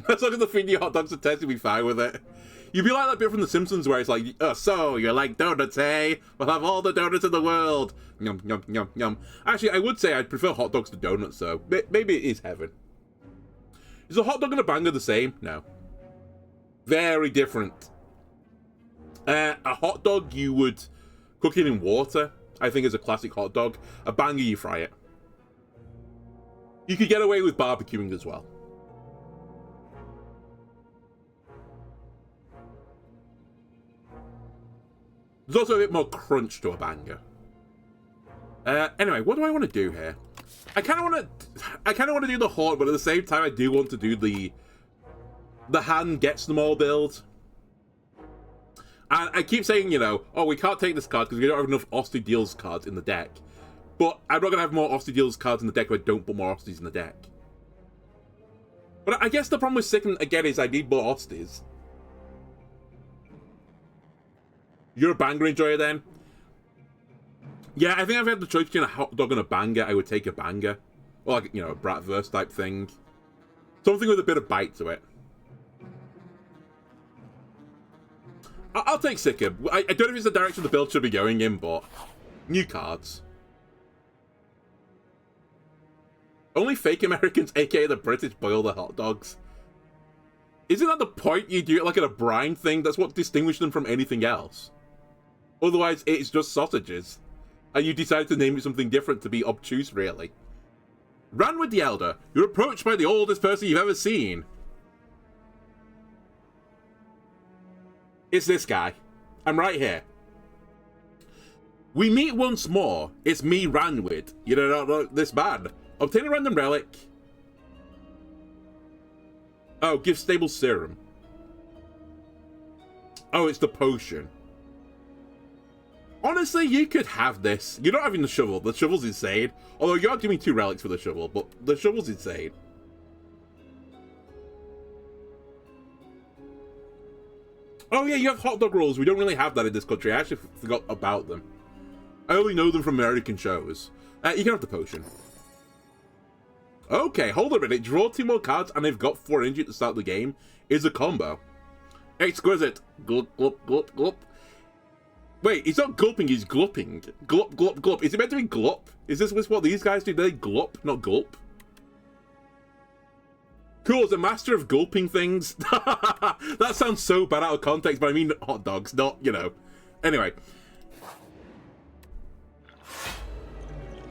As long as the feeding you hot dogs and test, you'll be fine with it. You'd be like that bit from The Simpsons where it's like, oh, so, you like donuts, eh? We'll have all the donuts in the world. Yum, yum, yum, yum. Actually, I would say I'd prefer hot dogs to donuts, so maybe it is heaven. Is a hot dog and a banger the same? No. Very different. A hot dog, you would cook it in water, I think is a classic hot dog. A banger, you fry it. You could get away with barbecuing as well. There's also a bit more crunch to a banger. Anyway, what do I want to do here? I kind of want to do the haunt, but at the same time, I do want to do the hand gets them all build. And I keep saying, you know, oh, we can't take this card because we don't have enough Osty Deals cards in the deck. But I'm not going to have more Osty Deals cards in the deck if I don't put more Osties in the deck. But I guess the problem with Sicken, again, is I need more Osties. You're a banger enjoyer then? Yeah, I think if I had the choice between a hot dog and a banger, I would take a banger. Or like, you know, a Bratverse type thing. Something with a bit of bite to it. I'll take Sicker. I don't know if it's the direction the build should be going in, but new cards. Only fake Americans, aka the British, boil their hot dogs. Isn't that the point? You do it like in a brine thing? That's what distinguishes them from anything else. Otherwise, it's just sausages. And you decided to name it something different to be obtuse, really. Ranwood the Elder, you're approached by the oldest person you've ever seen. It's this guy. I'm right here. We meet once more. It's me, Ranwood. You don't look this bad. Obtain a random relic. Oh, give stable serum. Oh, it's the potion. Honestly, you could have this. You're not having the shovel. The shovel's insane. Although you are giving 2 relics for the shovel, but the shovel's insane. Oh yeah, you have hot dog rolls. We don't really have that in this country. I actually forgot about them. I only know them from American shows. You can have the potion. Okay, hold a minute. Draw 2 more cards and they've got 4 energy at the start of the game. Is a combo. Exquisite. Glup, glup, glup, glup. Wait, he's not gulping, he's glupping. Glup, glup, glup. Is it meant to be glup? Is this what these guys do? They glup, not gulp. Cool, as a master of gulping things. That sounds so bad out of context, but I mean hot dogs, not, you know. Anyway.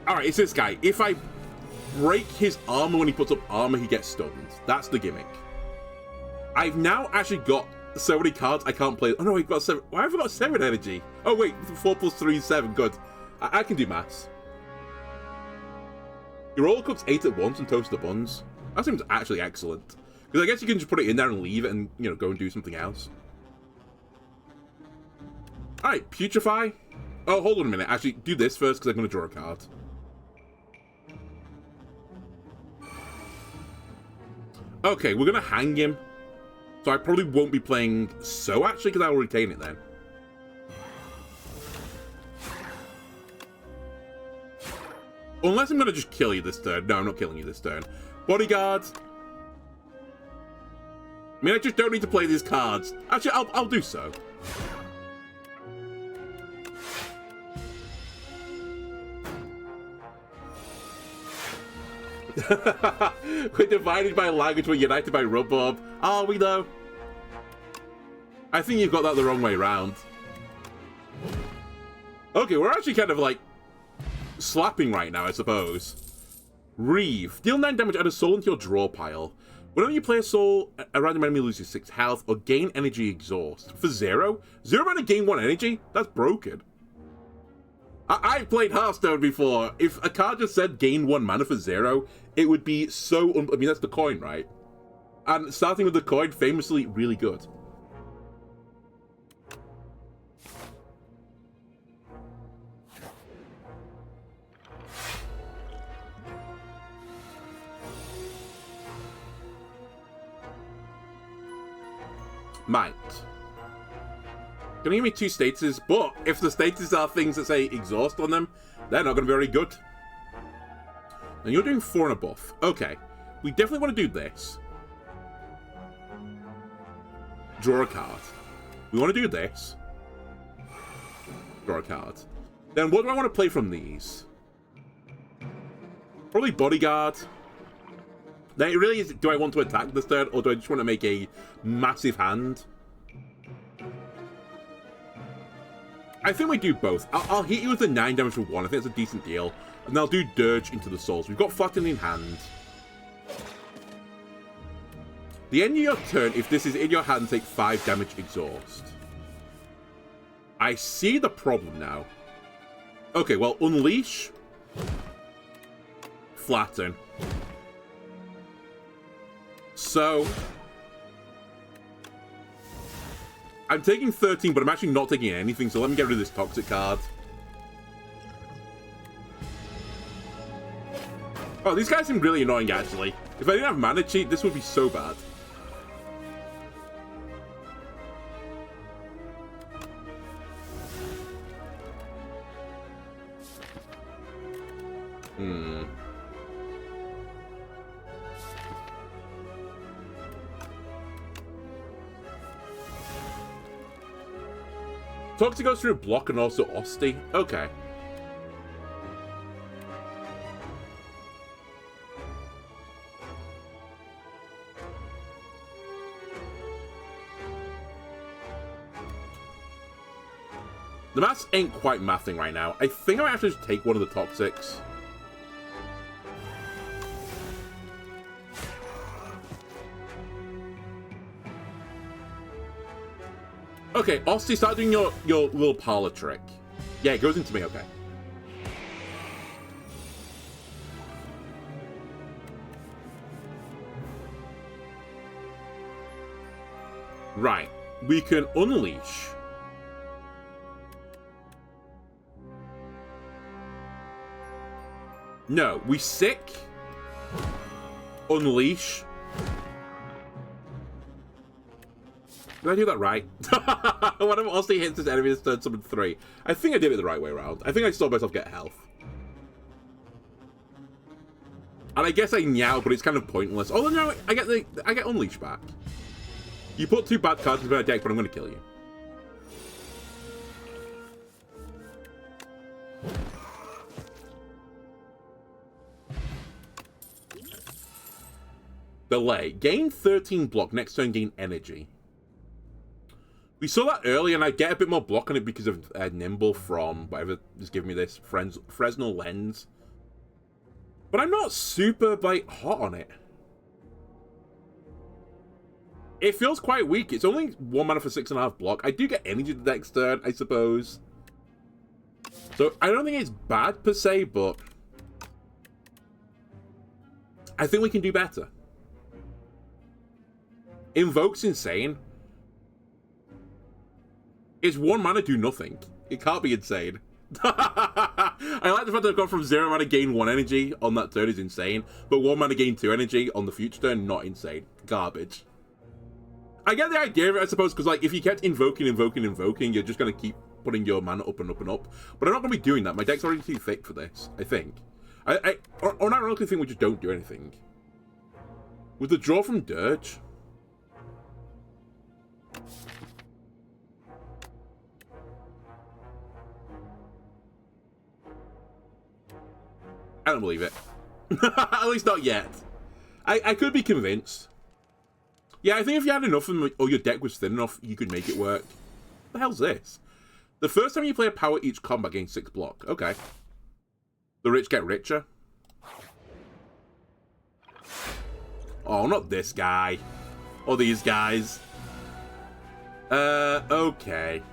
Alright, it's this guy. If I break his armor when he puts up armor, he gets stunned. That's the gimmick. I've now actually got so many cards I can't play. Oh no, I've got 7. Why have I got 7 energy? Oh wait, 4 plus 3 is 7. Good. I can do maths. Your roller cooks 8 at once and toast the buns. That seems actually excellent. Because I guess you can just put it in there and leave it and, you know, go and do something else. Alright, putrefy. Oh, hold on a minute. Actually, do this first because I'm going to draw a card. Okay, we're going to hang him. So I probably won't be playing So, actually, because I will retain it then. Unless I'm going to just kill you this turn. No, I'm not killing you this turn. Bodyguard. I mean, I just don't need to play these cards. Actually, I'll do so. We're divided by language, we're united by rhubarb. Are we, though? I think you've got that the wrong way round. Okay, we're actually kind of, like, slapping right now, I suppose. Reeve. Deal 9 damage, add a soul into your draw pile. Whenever you play a soul, a random enemy loses 6 health or gain energy exhaust. For 0? 0 mana gain 1 energy? That's broken. I've played Hearthstone before. If a card just said gain 1 mana for 0, it would be so... I mean, that's the coin, right? And starting with the coin, famously really good. Might. Gonna give me 2 statuses, but if the statuses are things that say exhaust on them, they're not gonna be very good. And you're doing 4 and a buff. Okay. We definitely want to do this. Draw a card. We want to do this. Draw a card. Then what do I want to play from these? Probably Bodyguard. Now, it really is, do I want to attack this turn, or do I just want to make a massive hand? I think we do both. I'll hit you with the 9 damage for 1. I think that's a decent deal. And I'll do Dirge into the souls. We've got Flattening Hand. The end of your turn, if this is in your hand, take 5 damage exhaust. I see the problem now. Okay, well, Unleash. Flatten. So... I'm taking 13, but I'm actually not taking anything, so let me get rid of this Toxic card. Oh, these guys seem really annoying, actually. If I didn't have Mana Cheat, this would be so bad. Toxic goes through block and also Osty. Okay. The maths ain't quite mathing right now. I think I might have to just take one of the toxics. Okay, Austin, start doing your little parlor trick. Yeah, it goes into me, okay. Right, we can unleash. No, we sick. Unleash. Did I do that right? One of Austin hits his enemy this turn summon 3. I think I did it the right way around. I think I saw myself get health. And I guess I meow, but it's kind of pointless. Oh no, I get unleash back. You put 2 bad cards into my deck, but I'm gonna kill you. Delay. Gain 13 block. Next turn, gain energy. We saw that earlier, and I get a bit more block on it because of Nimble from whatever is giving me this Fresnel Lens. But I'm not super, like, hot on it. It feels quite weak. It's only 1 mana for 6.5 block. I do get energy the next turn, I suppose. So I don't think it's bad per se, but I think we can do better. Invoke's insane. It's 1 mana, do nothing. It can't be insane. I like the fact that I've gone from 0 mana, gain 1 energy on that turn is insane, but 1 mana, gain 2 energy on the future turn, not insane. Garbage. I get the idea of it, I suppose, because like if you kept invoking, you're just going to keep putting your mana up and up and up. But I'm not going to be doing that. My deck's already too thick for this, I think. Or not really think we just don't do anything. With the draw from Dirge... I don't believe it. At least not yet. I could be convinced. Yeah, I think if you had enough of them, or your deck was thin enough, you could make it work. What the hell's this? The first time you play a power, each combat gains 6 block. Okay. The rich get richer. Oh, not this guy. Or these guys. Okay.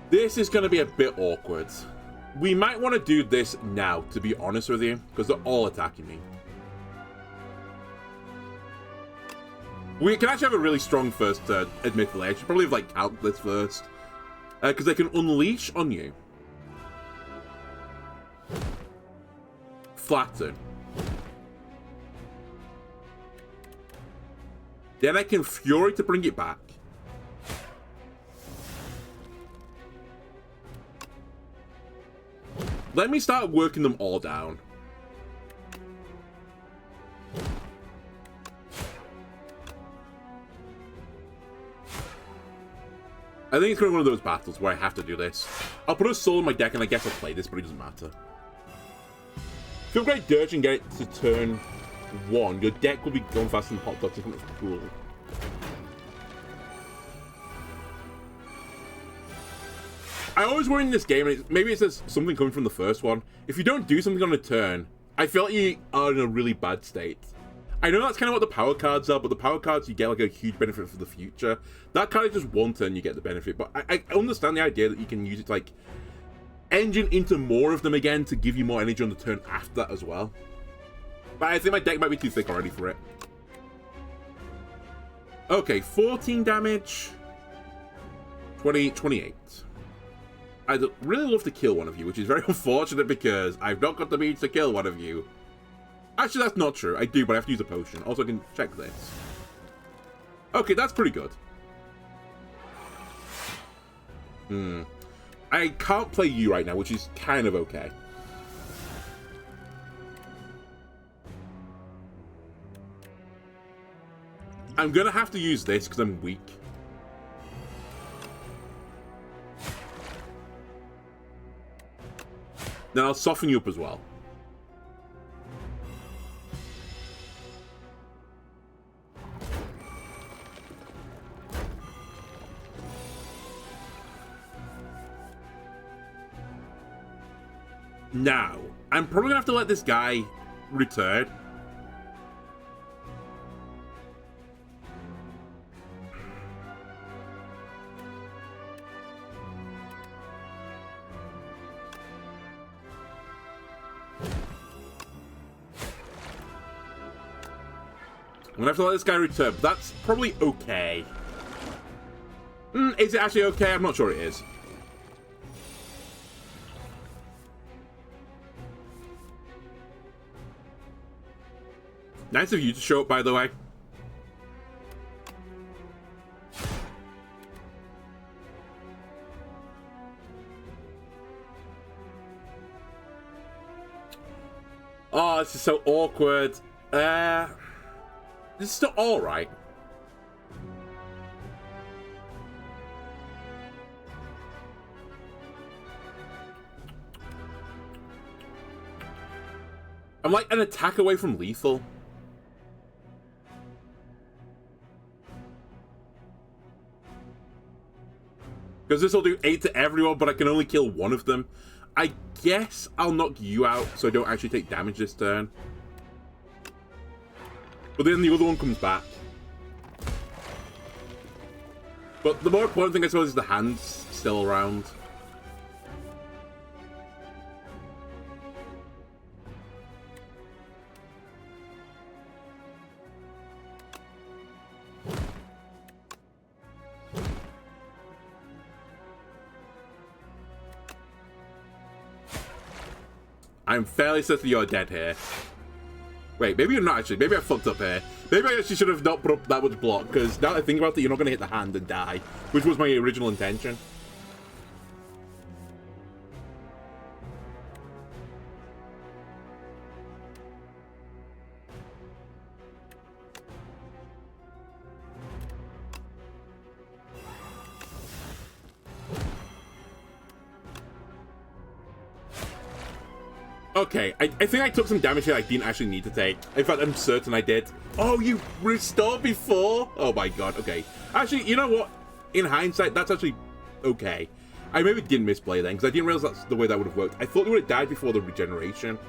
This is going to be a bit awkward. We might want to do this now, to be honest with you, because they're all attacking me. We can actually have a really strong first turn, admittedly. I should probably have, like, count this first. Because they can unleash on you. Flatten. Then I can Fury to bring it back. Let me start working them all down. I think it's going to be one of those battles where I have to do this. I'll put a soul in my deck and I guess I'll play this, but it doesn't matter. If you upgrade Dirge and get it to turn 1, your deck will be going faster than Hot Dogs. I think that's cool. I always worry in this game, and maybe it's just something coming from the first one. If you don't do something on a turn, I feel like you are in a really bad state. I know that's kind of what the power cards are, but the power cards, you get like a huge benefit for the future. That card is just 1 turn you get the benefit, but I understand the idea that you can use it to like engine into more of them again to give you more energy on the turn after that as well. But I think my deck might be too thick already for it. Okay, 14 damage. 28. I'd really love to kill one of you, which is very unfortunate because I've not got the means to kill one of you. Actually, that's not true. I do, but I have to use a potion. Also, I can check this. Okay, that's pretty good. I can't play you right now, which is kind of okay. I'm gonna have to use this because I'm weak. Then I'll soften you up as well. Now, I'm probably gonna have to let this guy return. I'm gonna have to let this guy return, but that's probably okay. Is it actually okay? I'm not sure it is. Nice of you to show up, by the way. Oh, this is so awkward. This is still alright. I'm like an attack away from lethal. Because this will do 8 to everyone, but I can only kill one of them. I guess I'll knock you out so I don't actually take damage this turn. But then the other one comes back. But the more important thing, I suppose, is the hand's still around. I'm fairly certain you're dead here. Wait, maybe you're not actually. Maybe I fucked up here. Maybe I actually should have not put up that much block, because now that I think about it, you're not going to hit the hand and die, which was my original intention. Okay, I think I took some damage here I didn't actually need to take. In fact, I'm certain I did. Oh, you restored before? Oh my god, okay. Actually, you know what? In hindsight, that's actually okay. I maybe didn't misplay then, because I didn't realize that's the way that would have worked. I thought they would have died before the regeneration.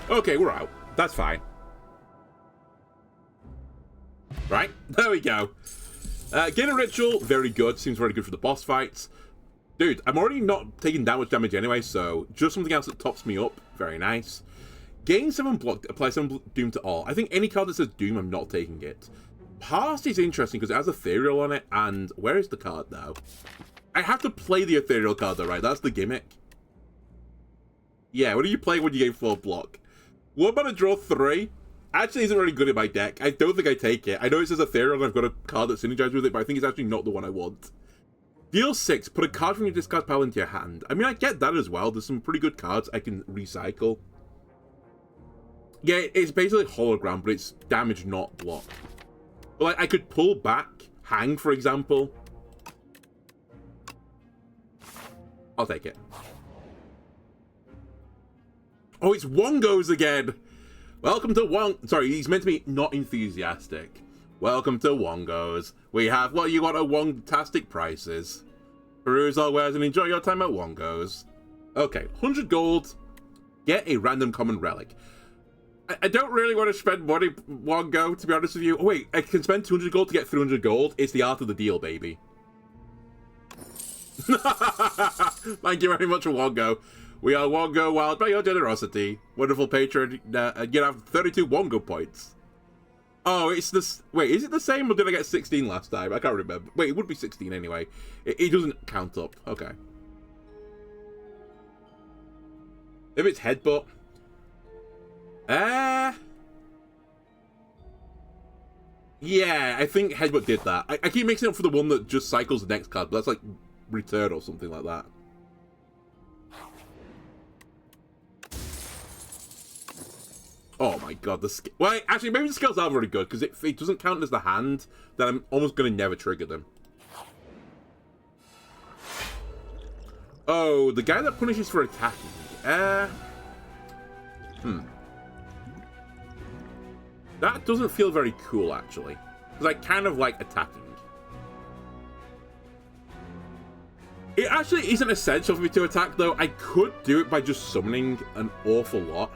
Okay, we're out. That's fine. Right, there we go. Gain a ritual, very good. Seems very good for the boss fights. Dude, I'm already not taking that much damage anyway, so just something else that tops me up. Very nice. Gain 7 block, apply 7 doom to all. I think any card that says doom, I'm not taking it. Past is interesting because it has ethereal on it, and where is the card now? I have to play the ethereal card though, right? That's the gimmick. Yeah, what do you play when you gain 4 block? What about a draw 3? Actually isn't really good in my deck. I don't think I take it. I know it says ethereal and I've got a card that synergizes with it, but I think it's actually not the one I want. Deal 6. Put a card from your discard pile into your hand. I mean, I get that as well. There's some pretty good cards I can recycle. Yeah, it's basically hologram, but it's damage, not block. But like, I could pull back, hang, for example. I'll take it. Oh, it's Wongos again! Welcome to Sorry, he's meant to be not enthusiastic. Welcome to Wongos. We have what you want at Wong-tastic prices. Peruse our wares and enjoy your time at Wongos. Okay, 100 gold. Get a random common relic. I don't really want to spend money Wongo, to be honest with you. Oh wait, I can spend 200 gold to get 300 gold. It's the art of the deal, baby. Thank you very much, Wongo. We are Wongo wild by your generosity. Wonderful patron. You have 32 Wongo points. Oh, it's this. Wait, is it the same or did I get 16 last time? I can't remember. Wait, it would be 16 anyway. It doesn't count up. Okay. If it's headbutt. Yeah, I think headbutt did that. I keep mixing up for the one that just cycles the next card, but that's like return or something like that. Oh my god, the skill. Well, actually, maybe the skills are very good, because it doesn't count as the hand, then I'm almost going to never trigger them. Oh, the guy that punishes for attacking. That doesn't feel very cool, actually. Because I kind of like attacking. It actually isn't essential for me to attack, though. I could do it by just summoning an awful lot.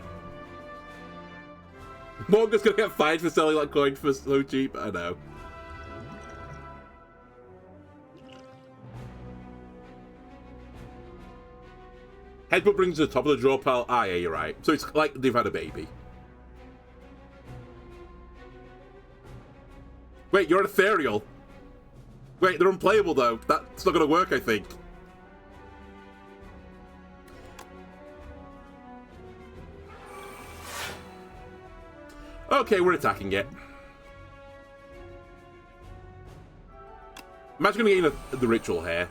Morgan's gonna get fired for selling that coin for so cheap. I know. Headbutt brings to the top of the draw pile. Ah, yeah, you're right. So it's like they've had a baby. Wait, you're an ethereal. Wait, they're unplayable, though. That's not gonna work, I think. Okay, we're attacking it. I'm actually gonna get the ritual here.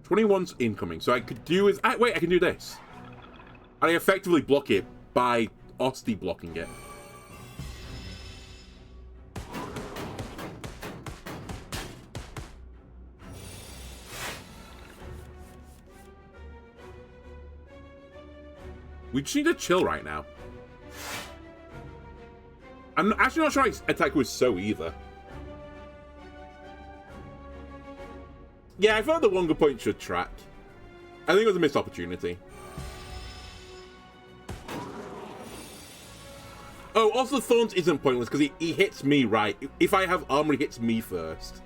"21's incoming, so I could do with... wait, I can do this. And I effectively block it by Osti blocking it. We just need to chill right now. I'm actually not sure I attack with So either. Yeah, I felt the longer point should track. I think it was a missed opportunity. Oh, also Thorns isn't pointless because he hits me right. If I have armor, he hits me first.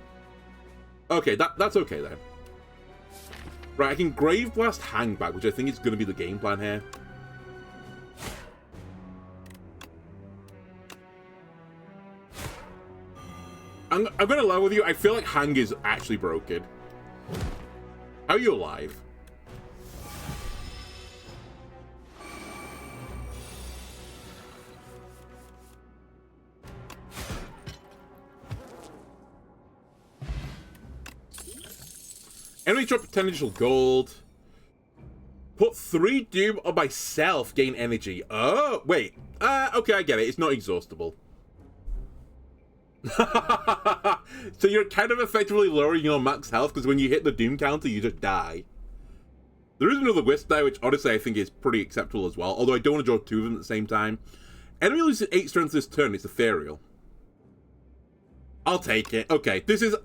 Okay, that's okay then. Right, I can Grave Blast Hangback, which I think is going to be the game plan here. I'm going to level with you. I feel like Hang is actually broken. How are you alive? Enemy drop 10 additional gold. Put 3 doom on myself, gain energy. Oh, wait. Okay, I get it. It's not exhaustible. So you're kind of effectively lowering your max health because when you hit the doom counter, you just die. There is another wisp there, which honestly I think is pretty acceptable as well. Although I don't want to draw 2 of them at the same time. Enemy loses 8 strength this turn. It's ethereal. I'll take it. Okay, this is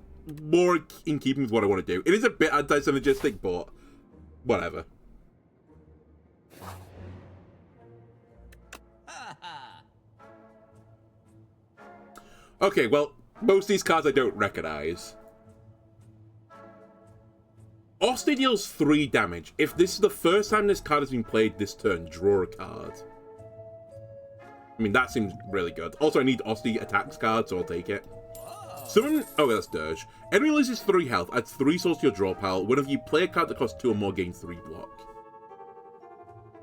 more in keeping with what I want to do. It is a bit anti-synergistic, but whatever. Okay, well, most of these cards I don't recognize. Osti deals 3 damage. If this is the first time this card has been played this turn, draw a card. I mean, that seems really good. Also, I need Osti attacks card, so I'll take it. Summon... oh, that's Dirge. Enemy loses 3 health, adds 3 souls to your draw pile. Whenever you play a card that costs 2 or more, gain 3 block.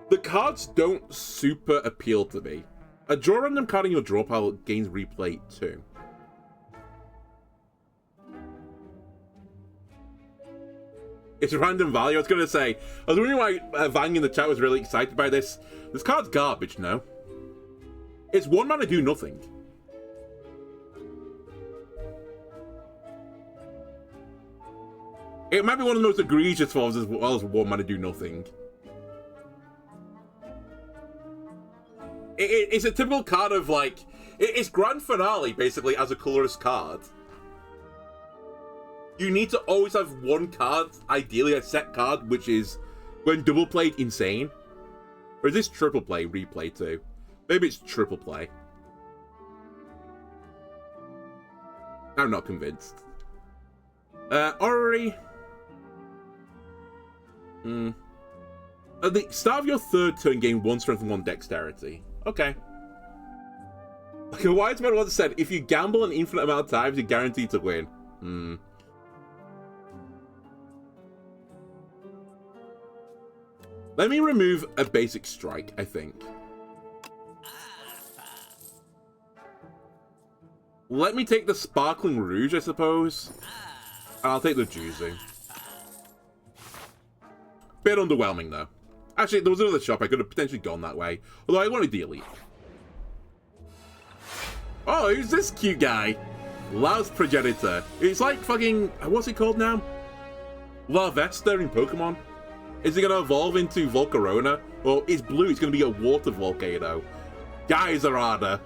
The cards don't super appeal to me. A draw random card in your draw pile gains replay 2. It's a random value. I was going to say, I was wondering why Vang in the chat was really excited by this. This card's garbage, no? It's 1 mana do nothing. It might be one of the most egregious forms as well as 1 mana do nothing. It's a typical card of like... it's Grand Finale, basically, as a colorless card. You need to always have 1 card, ideally a set card, which is, when double played, insane. Or is this triple play, replay too? Maybe it's triple play. I'm not convinced. Orrery. At the start of your 3rd turn, gain 1 strength and 1 dexterity. Okay. Like a wise man once said, if you gamble an infinite amount of times, you're guaranteed to win. Let me remove a basic strike, I think. Let me take the Sparkling Rouge, I suppose. And I'll take the Juicing. Bit underwhelming, though. Actually, there was another shop. I could have potentially gone that way. Although I wanted the Elite. Oh, who's this cute guy? Lao's Progenitor. It's like fucking... what's it called now? Larvesta in Pokemon. Is it going to evolve into Volcarona? Well, it's blue. It's going to be a water volcano. Geyserada.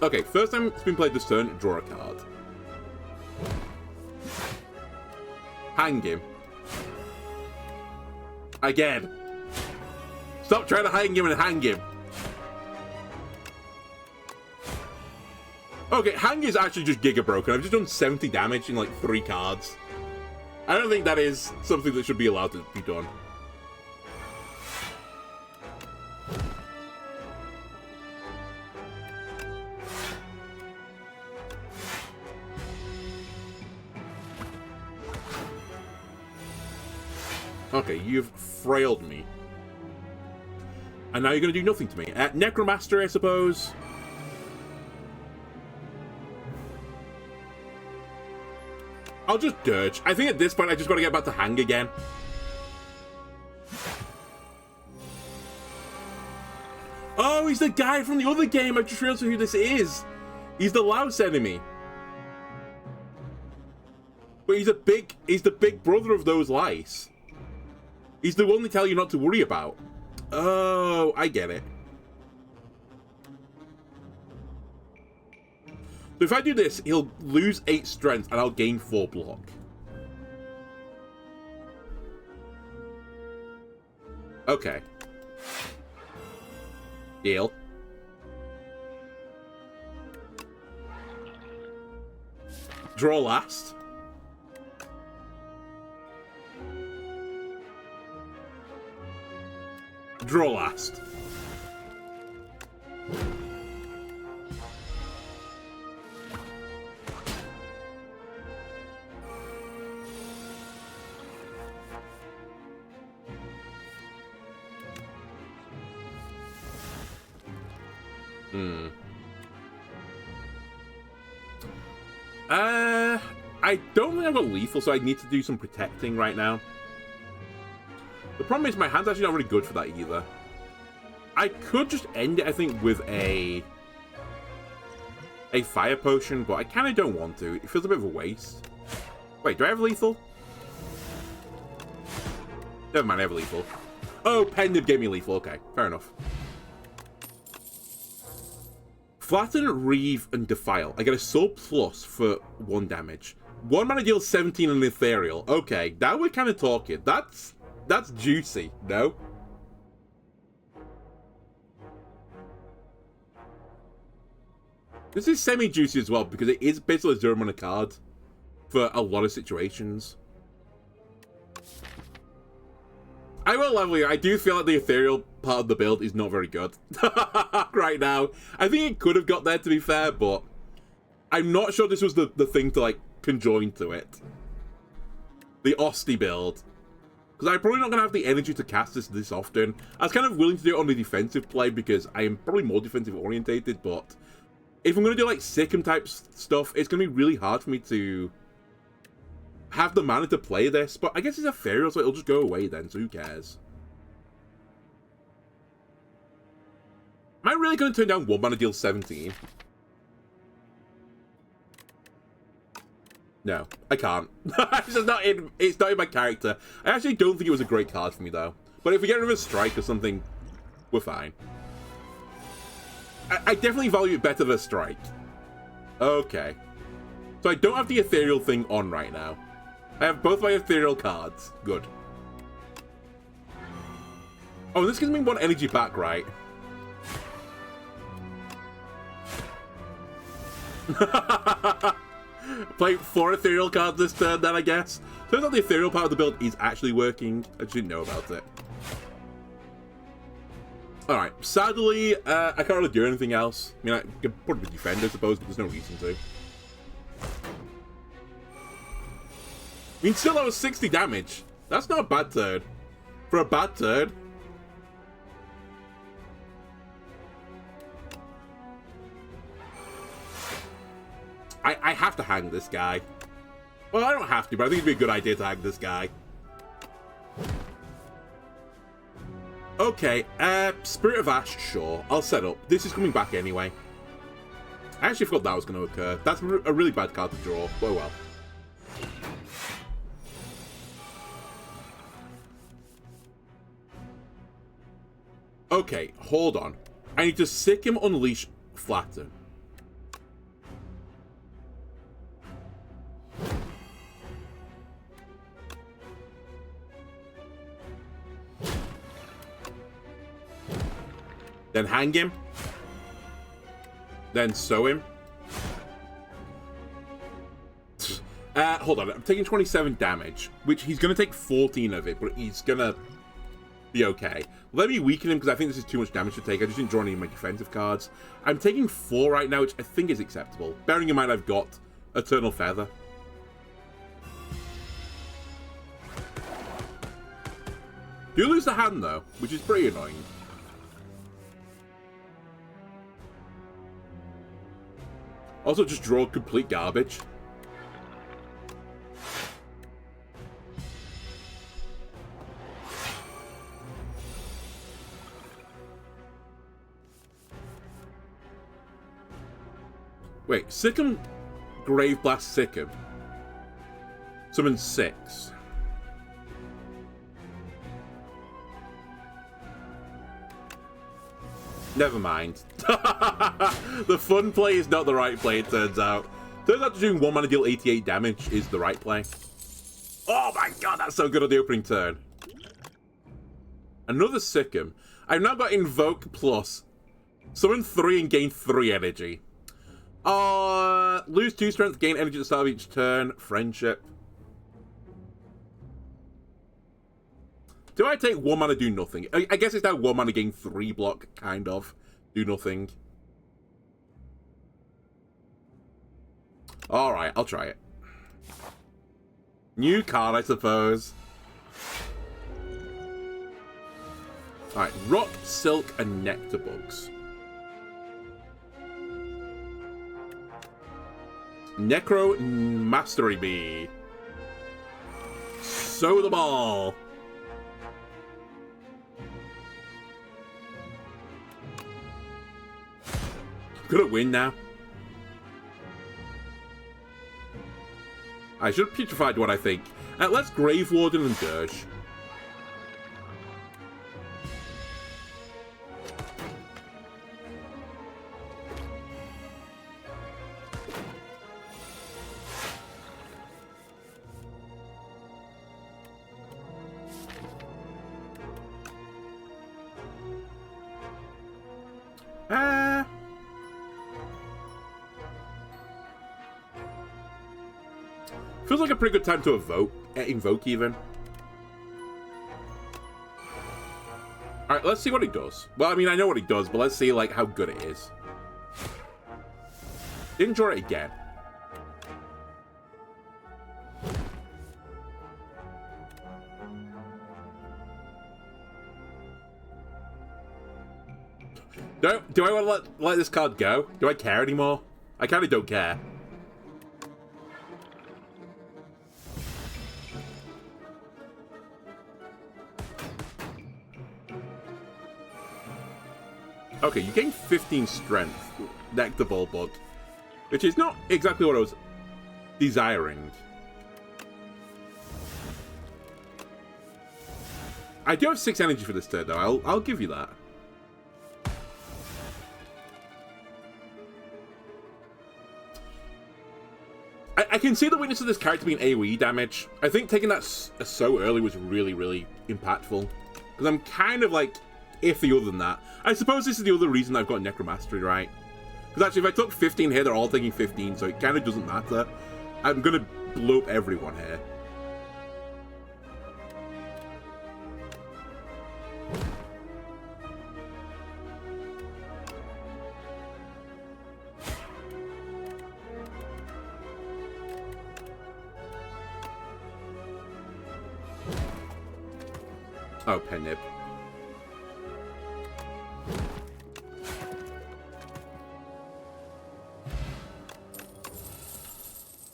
Okay, first time it's been played this turn, draw a card. Hang him. Again. Stop trying to hang him and hang him. Okay, hang is actually just Giga Broken. I've just done 70 damage in like 3 cards. I don't think that is something that should be allowed to be done. Okay, you've frailed me. And now you're going to do nothing to me. Necromaster, I suppose. I'll just dirge. I think at this point I just got to get back to hang again. Oh, he's the guy from the other game. I just realized who this is. He's the Laos enemy. But he's the big brother of those lice. He's the one they tell you not to worry about. Oh, I get it. So if I do this, he'll lose 8 strength and I'll gain 4 block. Okay. Deal. Draw last. Draw last. I don't think I've got lethal, so I need to do some protecting right now. The problem is my hand's actually not really good for that either. I could just end it, I think, with a fire potion, but I kind of don't want to. It feels a bit of a waste. Wait, do I have lethal? Never mind, I have lethal. Oh, Pendib gave me lethal. Okay, fair enough. Flatten, Reeve, and Defile. I get a Soul Plus for 1 damage. 1 mana deals 17 and Ethereal. Okay, now we're kind of talking. That's juicy, no? This is semi-juicy as well, because it is basically a 0 mana card for a lot of situations. I will level you. I do feel like the ethereal part of the build is not very good right now. I think it could have got there, to be fair, but I'm not sure this was the thing to, like, conjoin to it. The Osti build. Because I'm probably not going to have the energy to cast this often. I was kind of willing to do it on the defensive play because I am probably more defensive orientated, but if I'm going to do, like, Sikkim type stuff, it's going to be really hard for me to have the mana to play this, but I guess it's ethereal, so it'll just go away then, so who cares? Am I really going to turn down 1 mana deal 17? No, I can't. It's just not in my character. I actually don't think it was a great card for me, though. But if we get rid of a strike or something, we're fine. I definitely value it better than a strike. Okay. So I don't have the ethereal thing on right now. I have both my ethereal cards. Good. Oh, this gives me 1 energy back, right? Play 4 ethereal cards this turn then, I guess. Turns out the ethereal part of the build is actually working. I just didn't know about it. Alright, sadly, I can't really do anything else. I mean, I could probably defend, I suppose, but there's no reason to. I mean, still that was 60 damage. That's not a bad turn. For a bad turn. I have to hang this guy. Well, I don't have to, but I think it'd be a good idea to hang this guy. Okay, Spirit of Ash, sure. I'll set up. This is coming back anyway. I actually forgot that was going to occur. That's a really bad card to draw. Oh well. Okay, hold on. I need to sick him, unleash, flatten. Then hang him. Then sew him. Hold on. I'm taking 27 damage, which he's going to take 14 of it, but he's going to be okay. Let me weaken him because I think this is too much damage to take. I just didn't draw any of my defensive cards. I'm taking 4 right now, which I think is acceptable. Bearing in mind I've got Eternal Feather. You lose the hand, though, which is pretty annoying. Also, just draw complete garbage. Wait, Sick'em, Grave Blast Sick'em. Summon 6. Never mind. The fun play is not the right play, it turns out. Turns out doing 1 mana deal 88 damage is the right play. Oh my god, that's so good on the opening turn. Another Sick'em. I've now got Invoke plus. Summon 3 and gain 3 energy. Lose 2 strength, gain energy at the start of each turn. Friendship. Do I take 1 mana, do nothing? I guess it's now 1 mana, gain 3 block, kind of. Do nothing. Alright, I'll try it. New card, I suppose. Alright, Rock, Silk, and Nectar Bugs. Necro Mastery Bee. Sow the ball. I'm gonna win now. I should have putrefied what I think. Let's Grave Warden and Dirge. Feels like a pretty good time to invoke even. Alright, let's see what it does. Well, I mean, I know what it does, but let's see, like, how good it is. Didn't draw it again. Do I want to let this card go? Do I care anymore? I kind of don't care. Okay, you gain 15 strength, Nectar Ball Bug, which is not exactly what I was desiring. I do have 6 energy for this turn, though. I'll give you that. I can see the weakness of this character being AoE damage. I think taking that so early was really, really impactful. Because I'm kind of like iffy other than that. I suppose this is the other reason I've got Necromastery, right? Because actually, if I took 15 here, they're all taking 15, so it kind of doesn't matter. I'm going to blow up everyone here. Oh, Penib.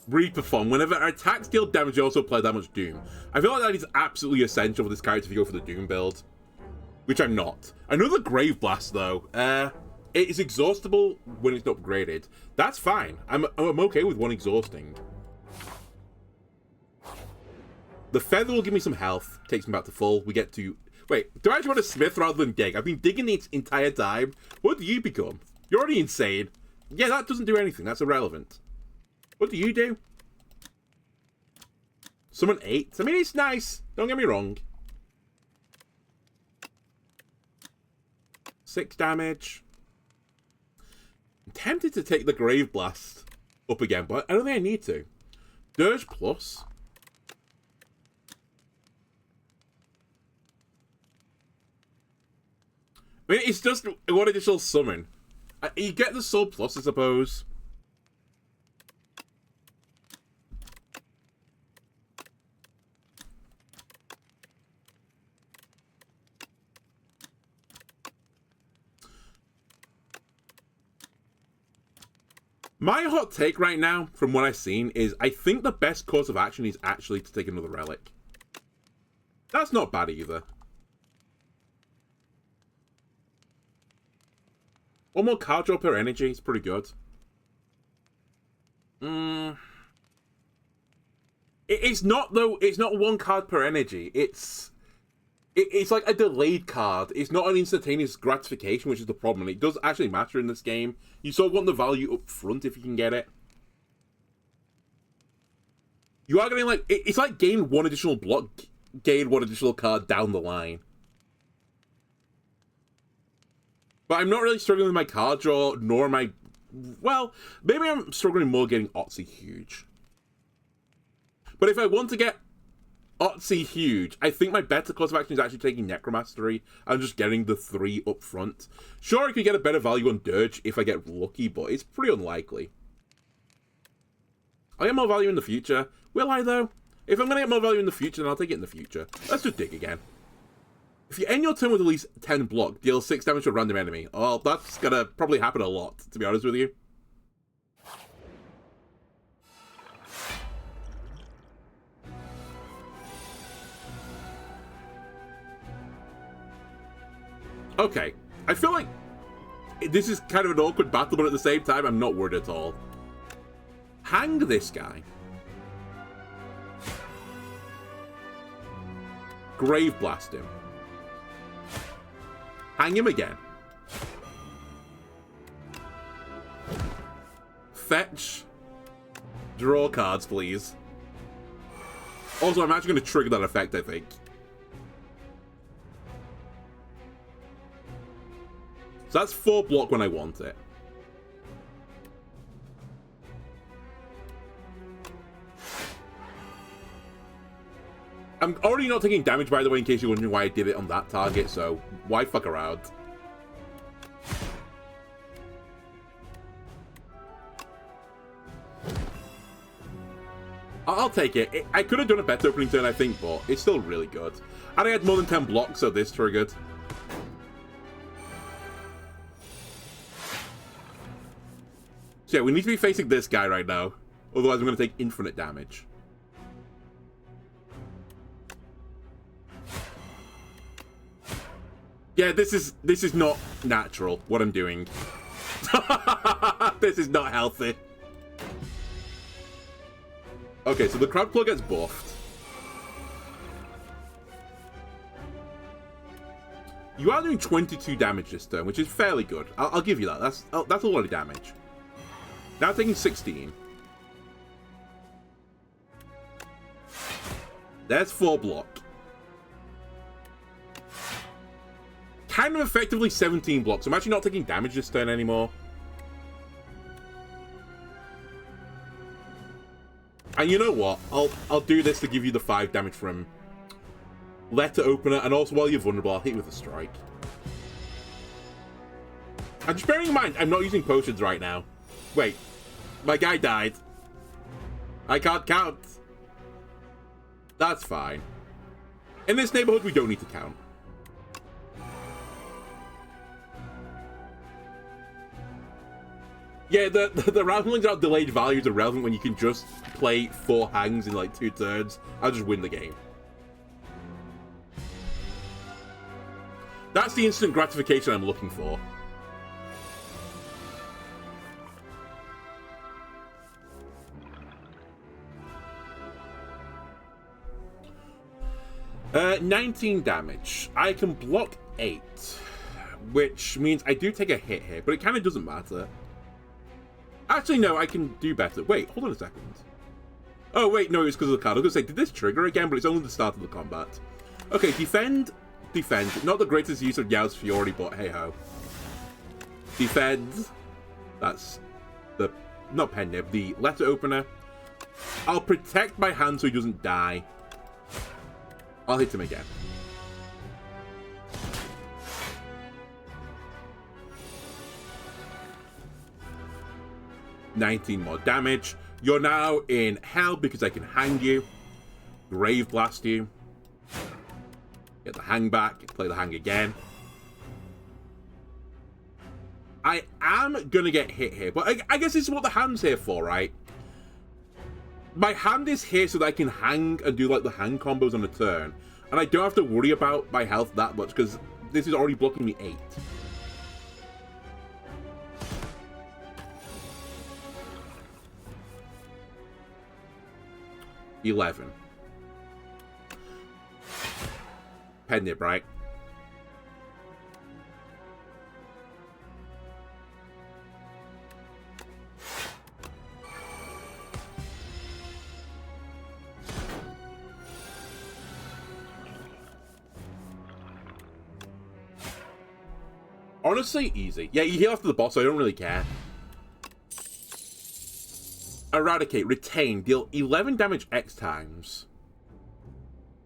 Reaper Form. Whenever attacks deal damage, you also apply that much Doom. I feel like that is absolutely essential for this character if you go for the Doom build. Which I'm not. Another Grave Blast, though. It is exhaustible when it's not upgraded. That's fine. I'm okay with one exhausting. The Feather will give me some health. Takes me back to full. We get to Wait, do I actually want a smith rather than dig? I've been digging the entire time. What do you become? You're already insane. Yeah, that doesn't do anything. That's irrelevant. What do you do? Summon 8. I mean, it's nice. Don't get me wrong. 6 damage. I'm tempted to take the Grave Blast up again, but I don't think I need to. Dirge Plus. I mean, it's just one additional summon. You get the Soul Plus, I suppose. My hot take right now, from what I've seen, is I think the best course of action is actually to take another relic. That's not bad either. One more card draw per energy is pretty good. It's not, though. It's not 1 card per energy. It's like a delayed card. It's not an instantaneous gratification, which is the problem. It does actually matter in this game. You sort of want the value up front if you can get it. You are getting, like... It's like gain 1 additional block, gain 1 additional card down the line. But I'm not really struggling with my card draw, nor am I... Well, maybe I'm struggling more getting Otzi huge. But if I want to get Otzi huge, I think my better course of action is actually taking Necromastery and just getting the 3 up front. Sure, I could get a better value on Dirge if I get lucky, but it's pretty unlikely. I'll get more value in the future. Will I, though? If I'm going to get more value in the future, then I'll take it in the future. Let's just dig again. If you end your turn with at least 10 block, deal 6 damage to a random enemy. Oh, that's going to probably happen a lot, to be honest with you. Okay, I feel like this is kind of an awkward battle, but at the same time, I'm not worried at all. Hang this guy. Grave Blast him. Hang him again. Fetch. Draw cards, please. Also, I'm actually going to trigger that effect, I think. So that's 4 block when I want it. I'm already not taking damage, by the way, in case you're wondering why I did it on that target, so why fuck around? I'll take it. I could have done a better opening turn, I think, but it's still really good. And I had more than 10 blocks, so this triggered. So yeah, we need to be facing this guy right now. Otherwise, I'm going to take infinite damage. Yeah, this is not natural, what I'm doing. This is not healthy. Okay, so the Crab Claw gets buffed. You are doing 22 damage this turn, which is fairly good. I'll give you that. That's a lot of damage. Now taking 16. There's 4 block. Kind of effectively 17 blocks. I'm actually not taking damage this turn anymore. And you know what? I'll do this to give you the 5 damage from Letter Opener, and also while you're vulnerable, I'll hit you with a strike. And just bearing in mind, I'm not using potions right now. Wait, my guy died. I can't count. That's fine. In this neighborhood, we don't need to count. Yeah, the ramblings about delayed values are relevant when you can just play 4 hangs in like 2 turns. I'll just win the game. That's the instant gratification I'm looking for. 19 damage. I can block 8, which means I do take a hit here, but it kind of doesn't matter. Actually, no, I can do better. Wait, hold on a second. Oh, wait, no, it's because of the card. I was going to say, did this trigger again? But it's only the start of the combat. Okay, defend. Not the greatest use of Yao's Fury, but hey-ho. Defend. That's the... not pen nib, the letter opener. I'll protect my hand so he doesn't die. I'll hit him again. $19 more damage. You're now in hell because I can hang you. Grave blast you. Get the hang back. Play the hang again. I am gonna get hit here, but I guess this is what the hand's here for, right? My hand is here so that I can hang and do like the hang combos on a turn. And I don't have to worry about my health that much because this is already blocking me 8. $11. Pen nib, right? Honestly, easy. Yeah, you heal after the boss, so I don't really care. Eradicate, retain, deal 11 damage X times.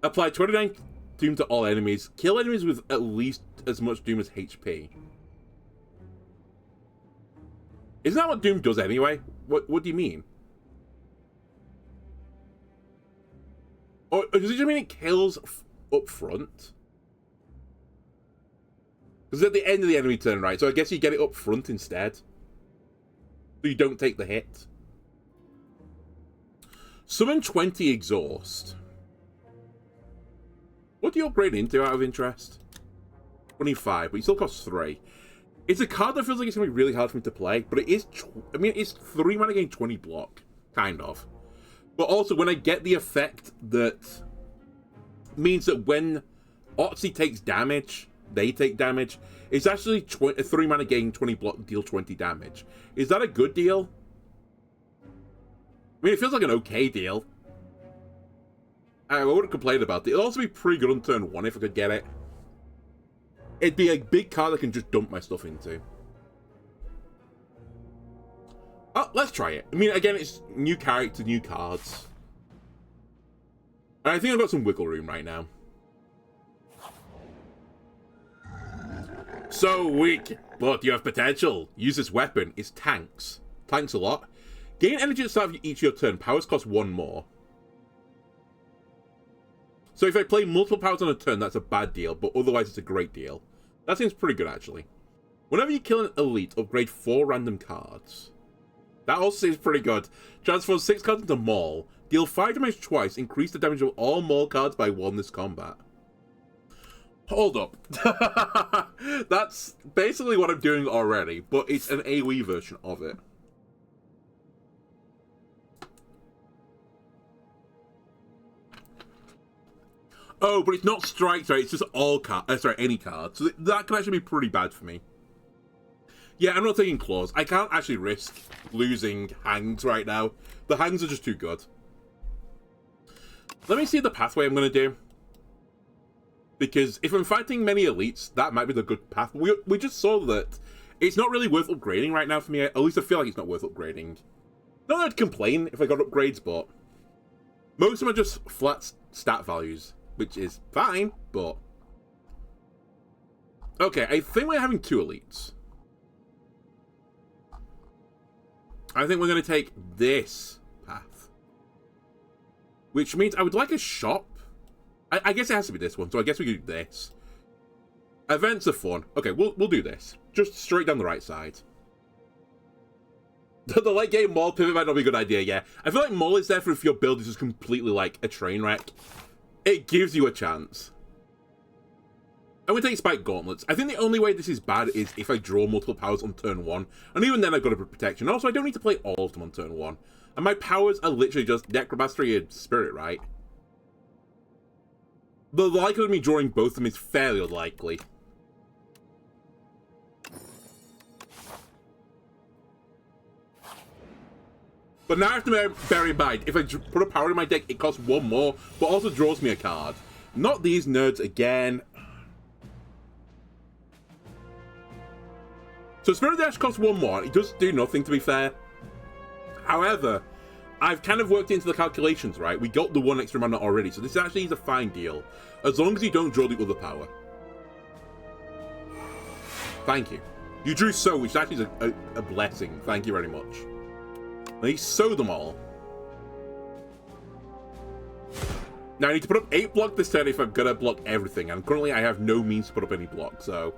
Apply 29 doom to all enemies. Kill enemies with at least as much doom as HP. Isn't that what doom does anyway? What do you mean? Or does it just mean it kills up front? Because at the end of the enemy turn, right? So I guess you get it up front instead. So you don't take the hit. Summon 20 exhaust. What do you upgrade into out of interest? 25, but it still costs 3. It's a card that feels like it's going to be really hard for me to play, but it is... I mean, it's 3 mana gain 20 block. Kind of. But also, when I get the effect that means that when Otzi takes damage... they take damage. It's actually a 3 mana gain, 20 block, deal 20 damage. Is that a good deal? I mean, it feels like an okay deal. I wouldn't complain about it. It'd also be pretty good on turn 1 if I could get it. It'd be a big card I can just dump my stuff into. Oh, let's try it. I mean, again, it's new character, new cards. And I think I've got some wiggle room right now. So weak, but you have potential. Use this weapon. It's tanks. Tanks a lot. Gain energy at the start of each of your turn. Powers cost 1 more. So if I play multiple powers on a turn, that's a bad deal, but otherwise it's a great deal. That seems pretty good, actually. Whenever you kill an elite, upgrade 4 random cards. That also seems pretty good. Transform 6 cards into Maul. Deal 5 damage twice. Increase the damage of all Maul cards by 1 this combat. Hold up. That's basically what I'm doing already, but it's an AoE version of it. Oh, but it's not strikes, right? It's just all cards. Sorry, any cards. So that can actually be pretty bad for me. Yeah, I'm not taking claws. I can't actually risk losing hangs right now. The hangs are just too good. Let me see the pathway I'm going to do. Because if I'm fighting many elites, that might be the good path. We just saw that it's not really worth upgrading right now for me. At least I feel like it's not worth upgrading. Not that I'd complain if I got upgrades, but most of them are just flat stat values, which is fine, but... Okay, I think we're having 2 elites. I think we're going to take this path. Which means I would like a shop. I guess it has to be this one, so I guess we could do this. Events are fun. Okay, we'll do this. Just straight down the right side. The late game Maul pivot might not be a good idea, yeah. I feel like Maul is there for if your build is just completely like a train wreck. It gives you a chance. I'm going to take Spike Gauntlets. I think the only way this is bad is if I draw multiple powers on turn 1. And even then I've got a protection. Also, I don't need to play all of them on turn 1. And my powers are literally just Necrobinder and Spirit, right? The likelihood of me drawing both of them is fairly unlikely. But now I have to bear in mind, if I put a power in my deck, it costs one more, but also draws me a card. Not these nerds again. So Spirit Dash costs one more. It does do nothing, to be fair. However, I've kind of worked into the calculations, right? We got the one extra mana already, so this actually is a fine deal. As long as you don't draw the other power. Thank you. You drew so, which actually is a blessing. Thank you very much. Now you sow them all. Now I need to put up 8 block this turn if I'm gonna block everything, and currently I have no means to put up any block, so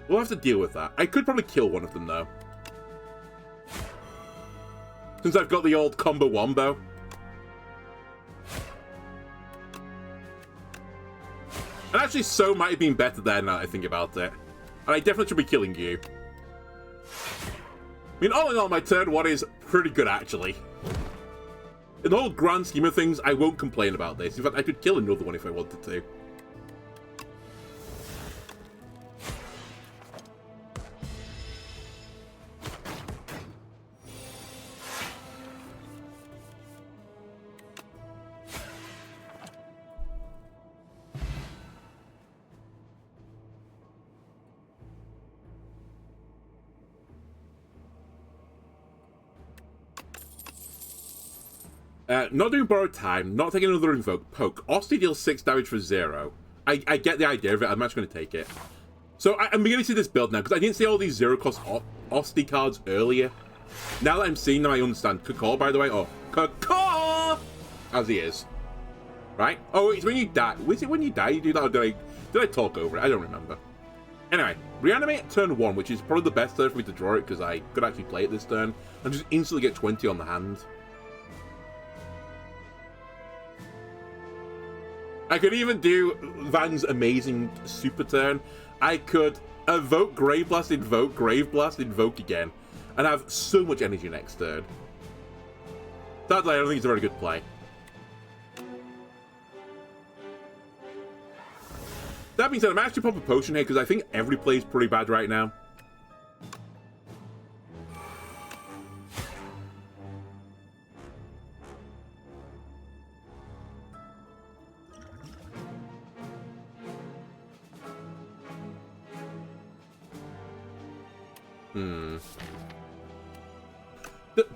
we'll have to deal with that. I could probably kill one of them though, since I've got the old combo wombo. And actually, so might have been better there now that I think about it. And I definitely should be killing you. I mean, all in all, my turn 1 is pretty good, actually. In the whole grand scheme of things, I won't complain about this. In fact, I could kill another one if I wanted to. Not doing borrowed time, not taking another invoke poke. Osty deals 6 damage for 0. I get the idea of it, I'm actually going to take it. So I'm beginning to see this build now, because I didn't see all these 0-cost Osty cards earlier. Now that I'm seeing them, I understand. Caw, by the way. Oh, Caw! As he is. Right? Oh, it's when you die. Was it when you die you do that, or did I talk over it? I don't remember. Anyway, reanimate turn 1, which is probably the best turn for me to draw it, because I could actually play it this turn, and just instantly get 20 on the hand. I could even do Van's amazing super turn. I could evoke Grave Blast, invoke again, and have so much energy next turn. Sadly, I don't think it's a very good play. That being said, I'm actually popping a potion here because I think every play is pretty bad right now.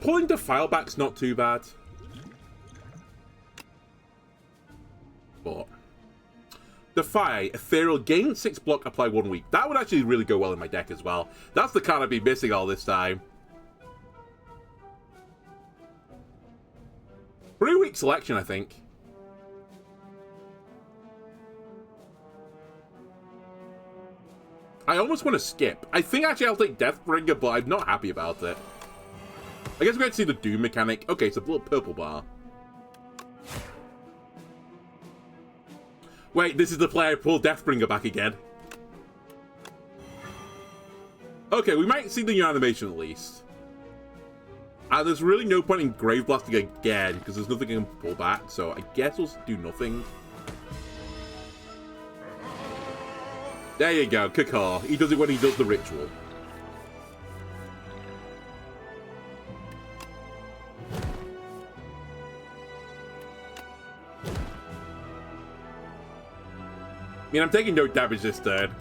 Pulling Defile back's not too bad. But Defy, Ethereal, gain 6 block, apply 1 week. That would actually really go well in my deck as well. That's the card I've been missing all this time. Pretty weak selection, I think. I almost want to skip. I think actually I'll take Deathbringer, but I'm not happy about it. I guess we're going to see the Doom mechanic. Okay, it's a little purple bar. Wait, this is the play I pull Deathbringer back again. Okay, we might see the new animation at least. And there's really no point in Grave Blasting again, because there's nothing I can pull back, so I guess we'll do nothing. There you go, Caw. He does it when he does the ritual. I mean, I'm taking no damage this turn.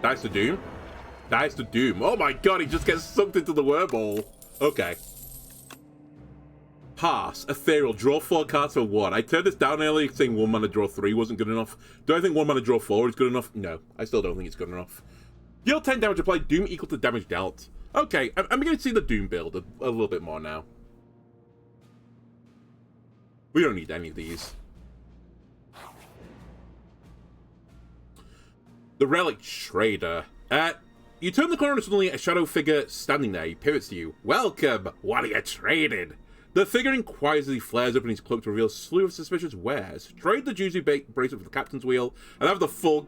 That's the Doom. That's the Doom. Oh my god, he just gets sucked into the wormhole. Okay. Pass. Ethereal. Draw 4 cards for 1. I turned this down earlier saying 1 mana draw 3 wasn't good enough. Do I think 1 mana draw 4 is good enough? No. I still don't think it's good enough. Deal 10 damage, apply Doom equal to damage dealt. Okay, I'm beginning to see the Doom build a little bit more now. We don't need any of these. The Relic Trader. You turn the corner and suddenly a shadow figure standing there. He pivots to you. Welcome! What are you trading? The figure inquires as he flares open his cloak to reveal a slew of suspicious wares. Trade the juicy bracelet for the captain's wheel and have the full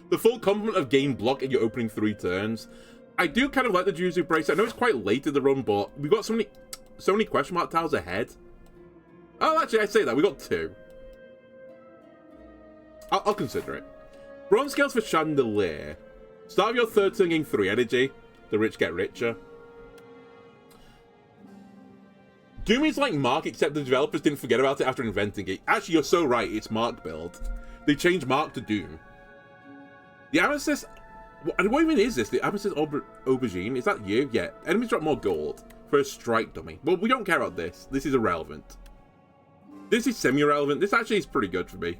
The full complement of game block in your opening 3 turns. I do kind of like the Juzu Bracer. I know it's quite late in the run, but we've got so many question mark tiles ahead. Oh, actually, I say that. We got 2. I'll consider it. Bronze Scales for Chandelier. Start of your 3rd turn, gain 3 energy. The rich get richer. Doom is like Mark, except the developers didn't forget about it after inventing it. Actually, you're so right. It's Mark build. They changed Mark to Doom. The Amethyst... What even is this? The Amethyst Aubergine? Is that you? Yeah. Enemies drop more gold for a strike dummy. Well, we don't care about this. This is irrelevant. This is semi-irrelevant. This actually is pretty good for me.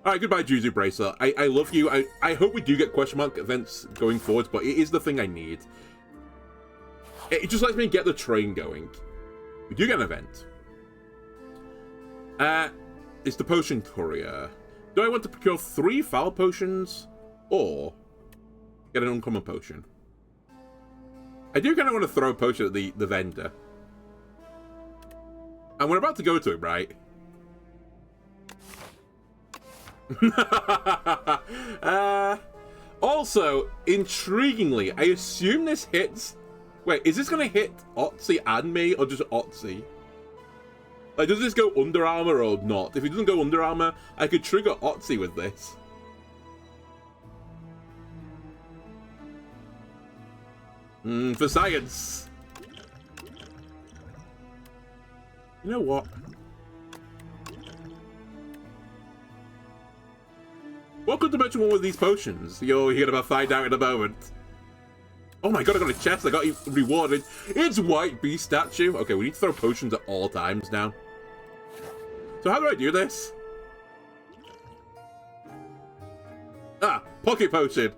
Alright, goodbye, Juzu Bracer. I love you. I hope we do get question mark events going forward, but it is the thing I need. It just lets me get the train going. We do get an event. It's the Potion Courier. Do I want to procure 3 foul potions? Or get an uncommon potion? I do kind of want to throw a potion at the vendor. And we're about to go to him, right? Also, intriguingly, I assume this hits... Wait, is this going to hit Otzi and me, or just Otzi? Like, does this go under armor or not? If it doesn't go under armor, I could trigger Otzi with this. For science. You know what? What could the merchant want with these potions? You're gonna find out in a moment. Oh my god, I got a chest. I got rewarded. It's White Beast statue. Okay, we need to throw potions at all times now. So how do I do this? Ah, pocket potion.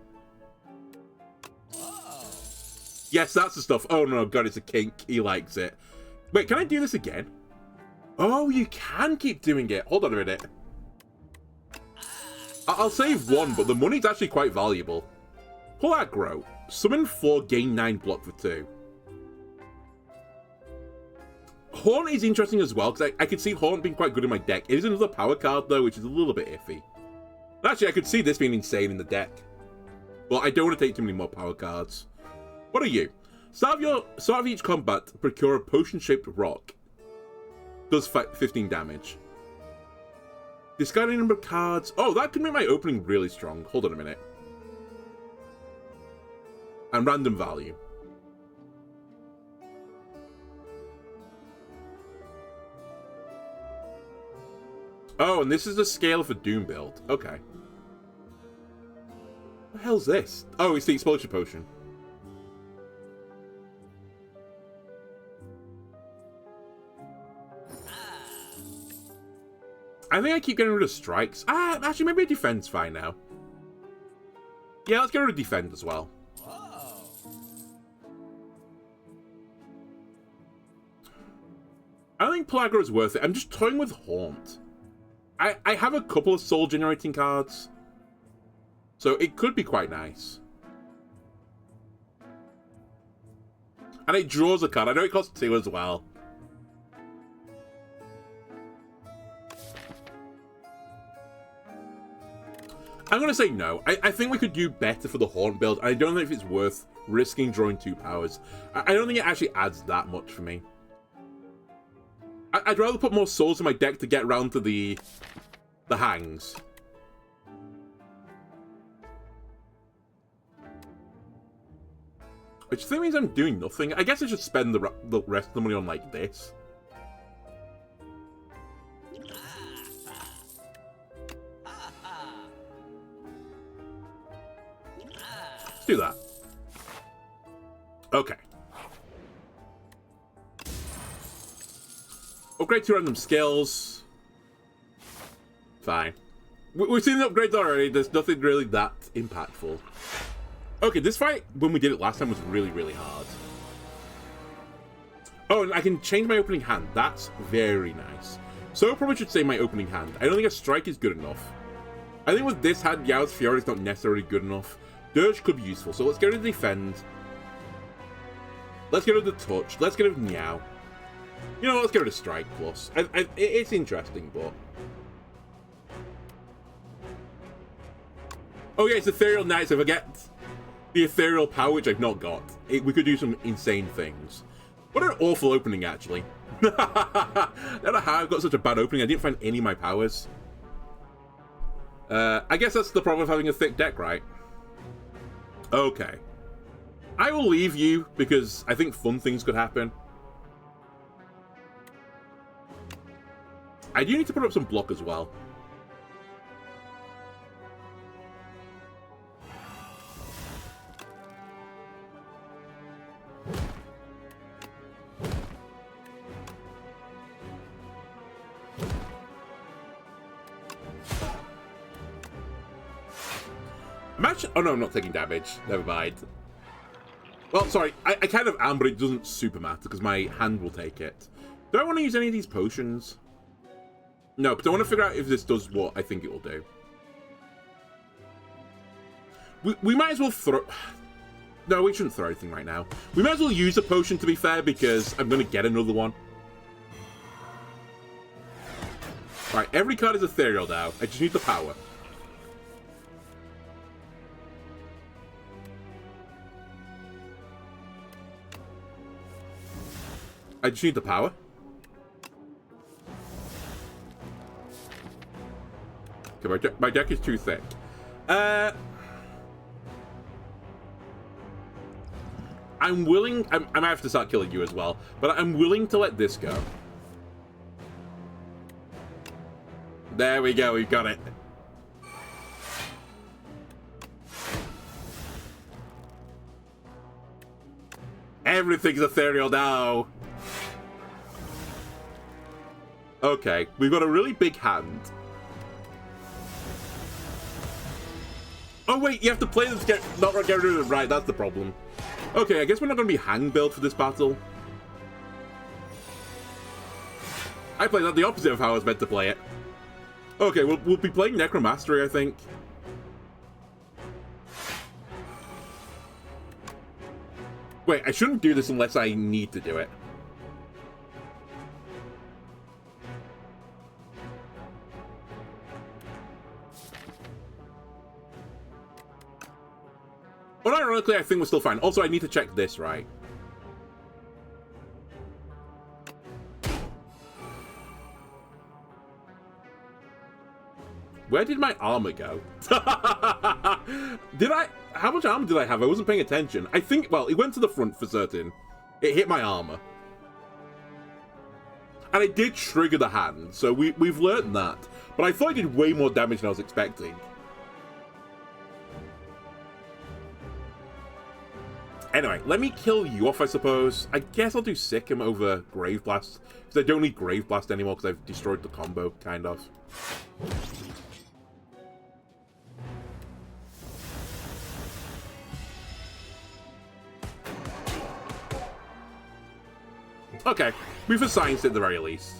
Yes, that's the stuff. Oh no, god, it's a kink. He likes it. Wait, can I do this again? Oh, you can keep doing it. Hold on a minute. I'll save 1, but the money's actually quite valuable. Pull aggro. Summon 4, gain 9 block for 2. Haunt is interesting as well, because I could see Haunt being quite good in my deck. It is another power card, though, which is a little bit iffy. Actually, I could see this being insane in the deck. But I don't want to take too many more power cards. What are you? Start of each combat, procure a potion-shaped rock. Does 15 damage. Discard a number of cards. Oh, that could make my opening really strong. Hold on a minute. And random value. Oh, and this is the scale for Doom build. Okay. What the hell's this? Oh, it's the explosion potion. I think I keep getting rid of strikes. Actually, maybe defend's fine now. Yeah, let's get rid of defend as well. I don't think Plaga is worth it. I'm just toying with Haunt. I have a couple of soul generating cards, so it could be quite nice. And it draws a card. I know it costs 2 as well. I'm going to say no. I think we could do better for the Haunt build. I don't know if it's worth risking drawing 2 powers. I don't think it actually adds that much for me. I'd rather put more souls in my deck to get around to the hangs. Which I think means I'm doing nothing. I guess I should spend the rest of the money on, like, this. Let's do that. Okay. Upgrade 2 random skills. Fine. We've seen the upgrades already. There's nothing really that impactful. Okay, this fight, when we did it last time, was really, really hard. Oh, and I can change my opening hand. That's very nice. So I probably should say my opening hand. I don't think a strike is good enough. I think with this hand, Yao's Fury is not necessarily good enough. Dirge could be useful, so let's get rid of defend. Let's get rid of the touch. Let's get rid of Meow. You know, let's get rid of strike plus. It's interesting, but... Oh yeah, it's Ethereal Knight, so if I get the Ethereal Power, which I've not got, we could do some insane things. What an awful opening, actually. I don't know how I've got such a bad opening. I didn't find any of my powers. I guess that's the problem of having a thick deck, right? Okay. I will leave you, because I think fun things could happen. I do need to put up some block as well. Oh no, I'm not taking damage. Never mind. Well, sorry, I kind of am, but it doesn't super matter because my hand will take it. Do I want to use any of these potions? No, but I want to figure out if this does what I think it will do. We might as well throw... No, we shouldn't throw anything right now. We might as well use a potion, to be fair, because I'm going to get another one. Alright, every card is ethereal now. I just need the power. I just need the power. Okay, my deck is too thick. I'm willing... I might have to start killing you as well, but I'm willing to let this go. There we go, we've got it. Everything's ethereal now. Okay, we've got a really big hand. Oh wait, you have to play them to not get rid of them. Right, that's the problem. Okay, I guess we're not going to be hang build for this battle. I played that the opposite of how I was meant to play it. Okay, we'll be playing Necromastery, I think. Wait, I shouldn't do this unless I need to do it. But ironically, I think we're still fine. Also, I need to check this, right? Where did my armor go? Did I... How much armor did I have? I wasn't paying attention. I think... Well, it went to the front for certain. It hit my armor. And it did trigger the hand, so we've learned that. But I thought it did way more damage than I was expecting. Anyway, let me kill you off, I suppose. I guess I'll do Sick him over Grave Blast. Because I don't need Grave Blast anymore because I've destroyed the combo, kind of. Okay, we've assigned it at the very least.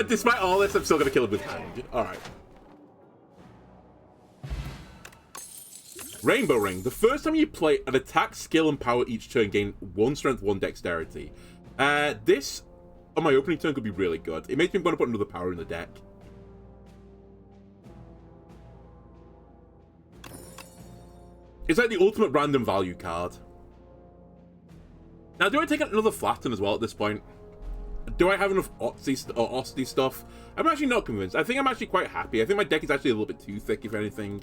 Despite all this, I'm still going to kill him with hand. Alright. Rainbow Ring. The first time you play an attack, skill, and power each turn, gain 1 strength, 1 dexterity. This, on my opening turn, could be really good. It makes me want to put another power in the deck. It's like the ultimate random value card. Now, do I take out another Flatten as well at this point? Do I have enough Osty stuff? I'm actually not convinced. I think I'm actually quite happy. I think my deck is actually a little bit too thick, if anything.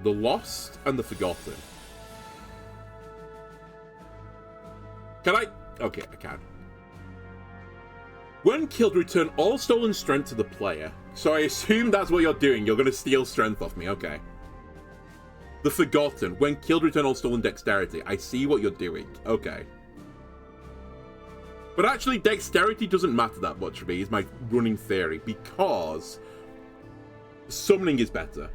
The Lost and the Forgotten. Can I? Okay, I can. When killed, return all stolen strength to the player. So I assume that's what you're doing. You're going to steal strength off me. Okay. The Forgotten. When killed, return all stolen dexterity. I see what you're doing. Okay. But actually, dexterity doesn't matter that much for me, is my running theory, because summoning is better.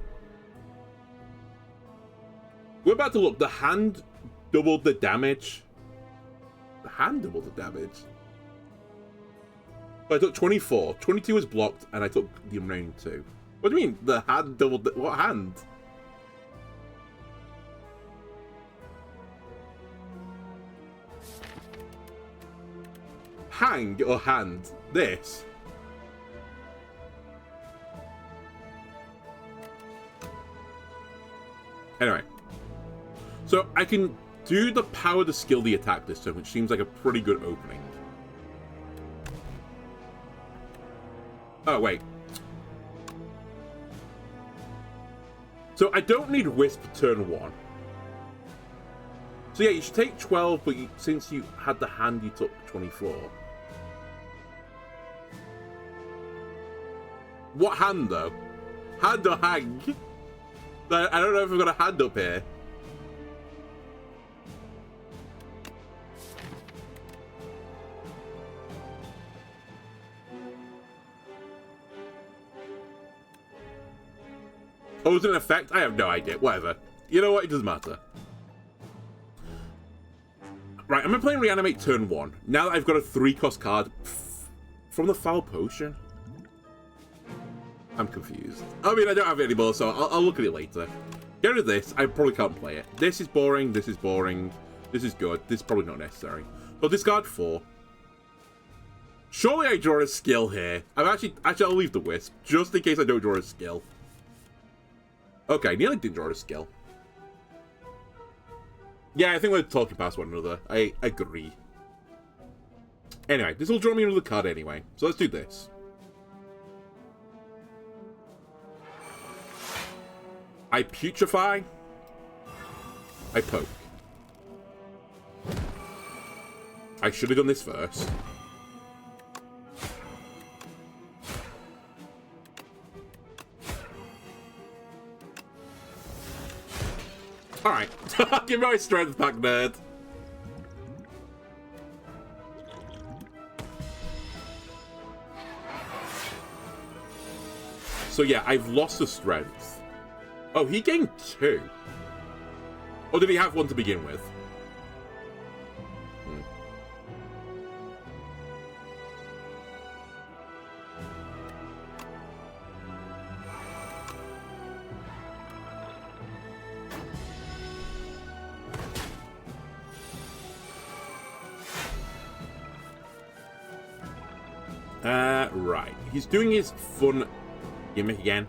We're about to look. The hand doubled the damage. The hand doubled the damage. But I took 24. 22 was blocked, and I took the remaining 2. What do you mean? The hand doubled... What hand? Hang or hand? This? Anyway. So, I can do the power to skill the attack this turn, which seems like a pretty good opening. Oh, wait. So, I don't need Wisp turn 1. So, yeah, you should take 12, but since you had the hand, you took 24. What hand, though? Hand or hang? I don't know if I've got a hand up here. Oh, is it an effect? I have no idea. Whatever. You know what? It doesn't matter. Right, I'm going to play Reanimate turn 1. Now that I've got a 3-cost card from the Foul Potion. I'm confused. I mean, I don't have it anymore, so I'll look at it later. Get rid of this. I probably can't play it. This is boring. This is boring. This is good. This is probably not necessary. So discard 4. Surely I draw a skill here. Actually, I'll leave the Wisp, just in case I don't draw a skill. Okay, nearly didn't draw a skill. Yeah, I think we're talking past one another. I agree. Anyway, this will draw me another card anyway. So let's do this. I putrefy. I poke. I should have done this first. Alright. Give me my strength back, nerd. So yeah, I've lost the strength. Oh, he gained 2. Or did he have 1 to begin with? Right. He's doing his fun gimmick again.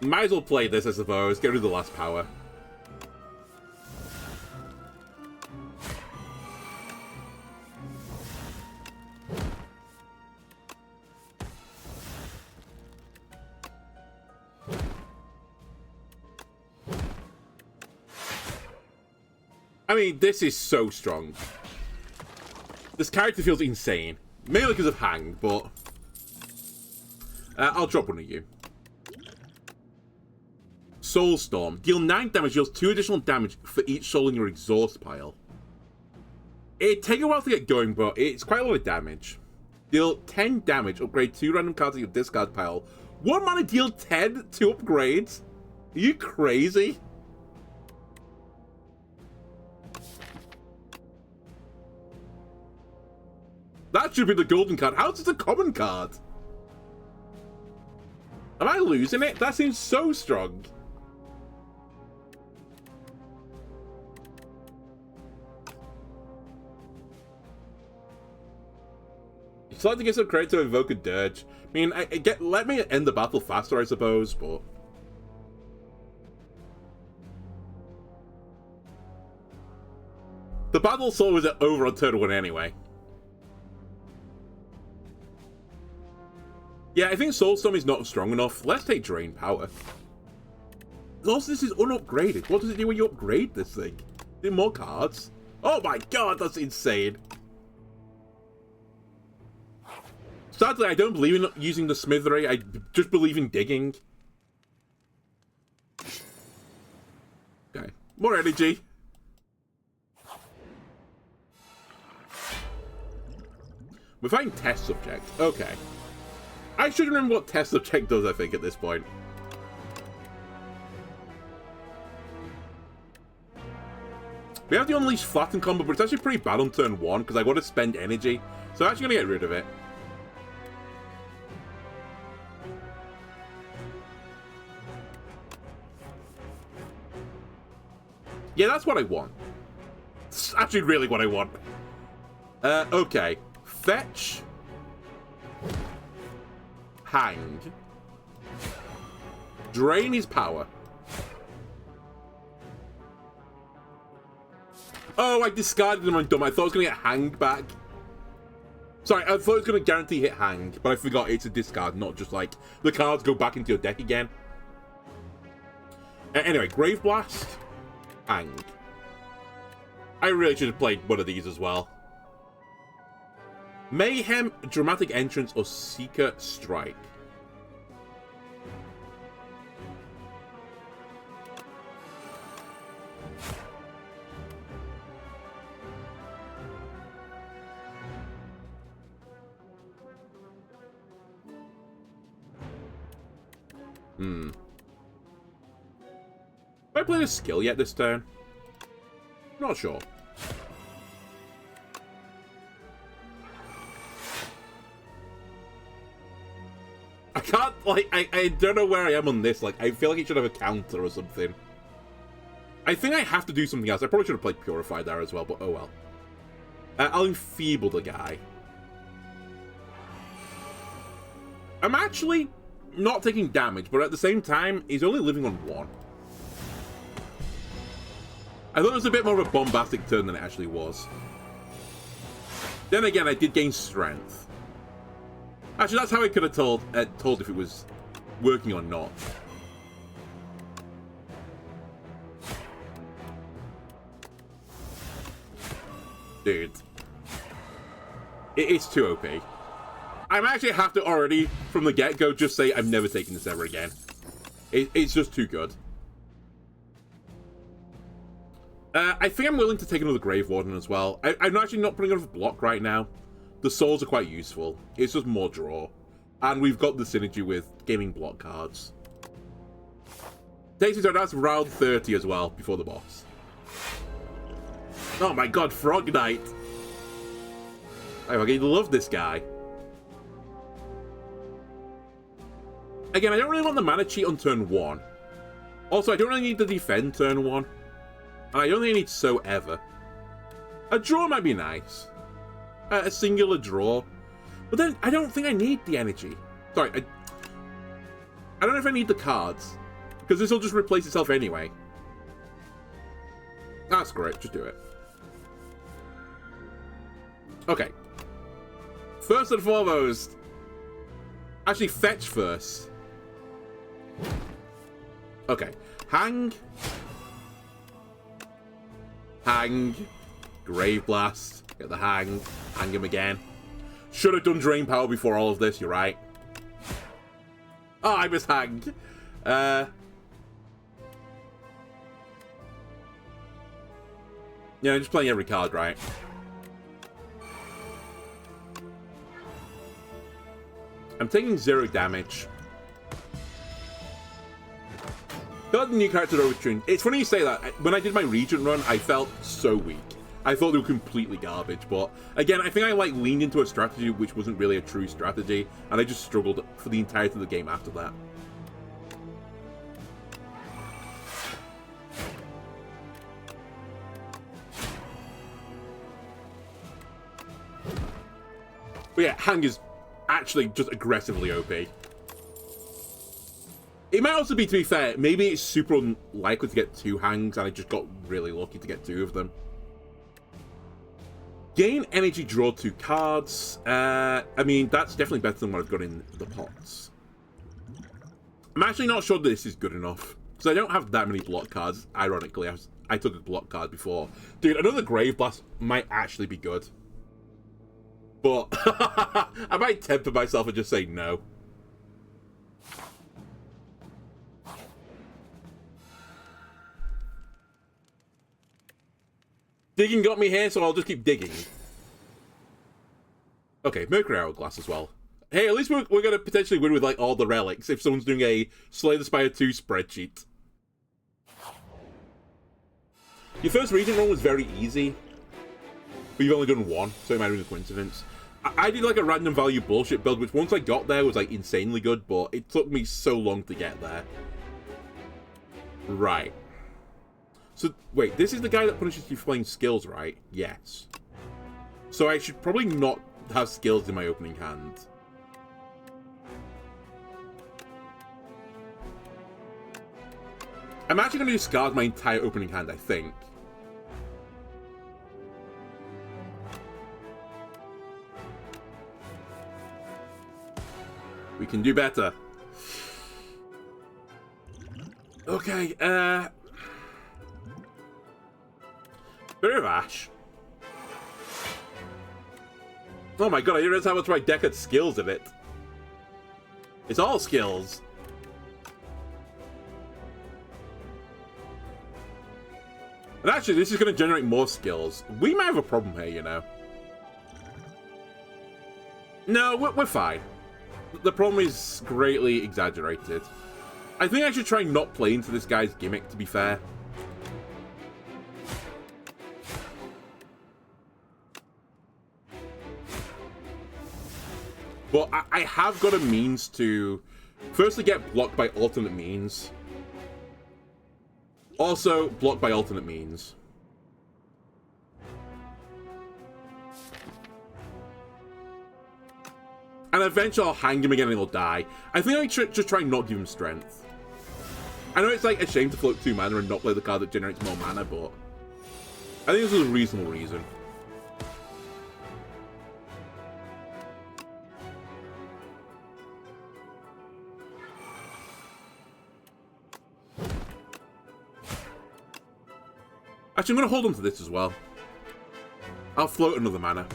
Might as well play this, I suppose. Get rid of the last power. I mean, this is so strong. This character feels insane. Mainly because of Hang, but... I'll drop one of you. Soulstorm. Deal 9 damage, deals 2 additional damage for each soul in your exhaust pile. It'd take a while to get going, but it's quite a lot of damage. Deal 10 damage, upgrade 2 random cards in your discard pile. 1 mana, deal 10 to upgrades? Are you crazy? That should be the golden card. How is this a common card? Am I losing it? That seems so strong. It's like to get some credit to invoke a dirge. I mean, let me end the battle faster, I suppose, but... The battle's always over on turn 1 anyway. Yeah, I think Soulstorm is not strong enough. Let's take Drain Power. Also, this is unupgraded. What does it do when you upgrade this thing? Do more cards? Oh my god, that's insane. Sadly, I don't believe in using the Smithery. I just believe in digging. Okay, more energy. We're fighting Test Subject. Okay. I should remember what Test Subject does, I think, at this point. We have the Unleash Flatten combo, but it's actually pretty bad on turn 1, because I want to spend energy. So I'm actually going to get rid of it. Yeah, that's what I want. It's actually really what I want. Okay. Fetch. Hang. Drain his power. Oh, I discarded him. I'm dumb. I thought I was going to get hanged back. Sorry, I thought it was going to guarantee hit hang, but I forgot it's a discard, not just like the cards go back into your deck again. Anyway, Grave Blast. Hang. I really should have played one of these as well. Mayhem, Dramatic Entrance, or Seeker Strike. Have I played a skill yet this turn? Not sure. I can't, like, I don't know where I am on this. Like, I feel like it should have a counter or something. I think I have to do something else. I probably should have played Purify there as well, but oh well. I'll enfeeble the guy. I'm actually not taking damage, but at the same time, he's only living on 1. I thought it was a bit more of a bombastic turn than it actually was. Then again, I did gain strength. Actually, that's how I could have told if it was working or not. Dude. It's too OP. I actually have to already, from the get-go, just say I'm never taking this ever again. It's just too good. I think I'm willing to take another Grave Warden as well. I'm actually not putting on a block right now. The souls are quite useful. It's just more draw. And we've got the synergy with gaming block cards. Takes me to that's round 30 as well, before the boss. Oh my god, Frog Knight! I fucking love this guy. Again, I don't really want the mana cheat on turn 1. Also, I don't really need to defend turn 1. And I don't really need So ever. A draw might be nice. A singular draw. But then, I don't think I need the energy. Sorry, I don't know if I need the cards. Because this will just replace itself anyway. That's great, just do it. Okay. First and foremost. Actually, fetch first. Okay. Hang. Hang. Grave Blast. Get the hang. Hang him again. Should have done Drain Power before all of this, you're right. Oh, I missed hang. Yeah, I'm just playing every card, right? I'm taking 0 damage. Got the new character overtune. It's funny you say that. When I did my Regent run, I felt so weak. I thought they were completely garbage, but again, I think I like leaned into a strategy which wasn't really a true strategy, and I just struggled for the entirety of the game after that. But yeah, Hang is actually just aggressively OP. It might also be, to be fair, maybe it's super unlikely to get 2 Hangs, and I just got really lucky to get 2 of them. Gain energy, draw 2 cards. I mean, that's definitely better than what I've got in the pots. I'm actually not sure that this is good enough, because I don't have that many block cards. Ironically, I took a block card before. Dude, another Grave Blast might actually be good. But I might temper myself and just say no. Digging got me here, so I'll just keep digging. Okay, Mercury Hourglass as well. Hey, at least we're going to potentially win with, like, all the relics if someone's doing a Slay the Spire 2 spreadsheet. Your first Regent run was very easy. But you've only done 1, so it might have been a coincidence. I did, like, a random value bullshit build, which once I got there was, like, insanely good, but it took me so long to get there. Right. So, wait, this is the guy that punishes you for playing skills, right? Yes. So I should probably not have skills in my opening hand. I'm actually going to discard my entire opening hand, I think. We can do better. Okay, bit of Ash. Oh my god, I didn't realize how much my deck had skills in it. It's all skills. And actually, this is going to generate more skills. We might have a problem here, you know. No, we're fine. The problem is greatly exaggerated. I think I should try not play into this guy's gimmick, to be fair. But I have got a means to firstly get blocked by alternate means. Also, blocked by alternate means. And eventually I'll hang him again and he'll die. I think I should just try and not give him strength. I know it's like a shame to float 2 mana and not play the card that generates more mana, but I think this is a reasonable reason. Actually, I'm going to hold on to this as well. I'll float another mana.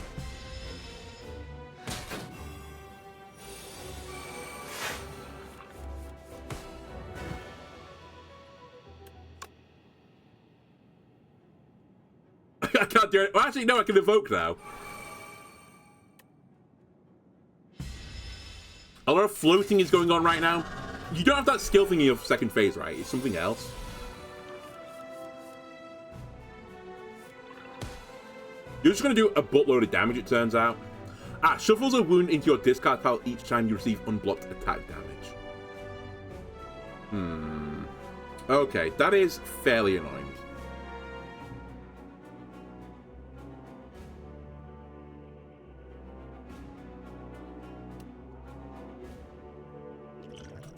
I can't do it. Well, actually, no, I can evoke now. A lot of floating is going on right now. You don't have that skill thingy of second phase, right? It's something else. You're just going to do a buttload of damage, it turns out. Ah, shuffles a wound into your discard pile each time you receive unblocked attack damage. Okay, that is fairly annoying.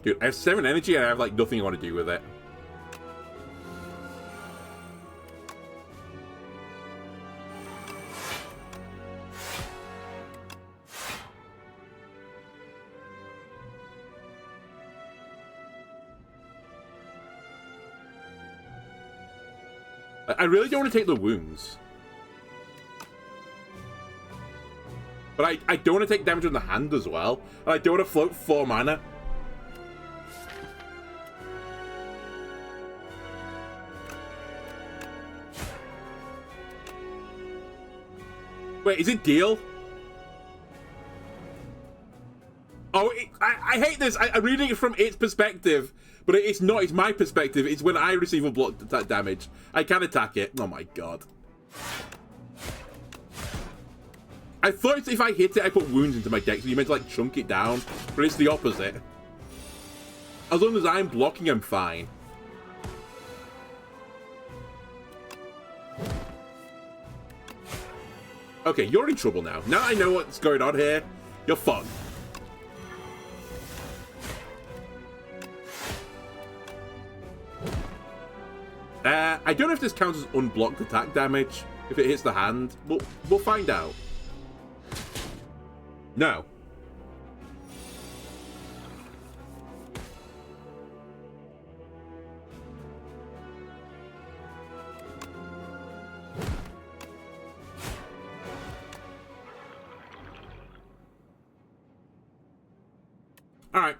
Dude, I have 7 energy and I have, like, nothing I want to do with it. I really don't want to take the wounds. But I don't want to take damage on the hand as well. And I don't want to float 4 mana. Wait, is it deal? Oh, I hate this. I'm reading it from its perspective. But it's not, it's my perspective. It's when I receive a blocked attack damage. I can attack it. Oh my god. I thought if I hit it, I put wounds into my deck, so you meant to like chunk it down. But it's the opposite. As long as I'm blocking, I'm fine. Okay, you're in trouble now. Now I know what's going on here. You're fucked. I don't know if this counts as unblocked attack damage, if it hits the hand. We'll find out. No. Alright.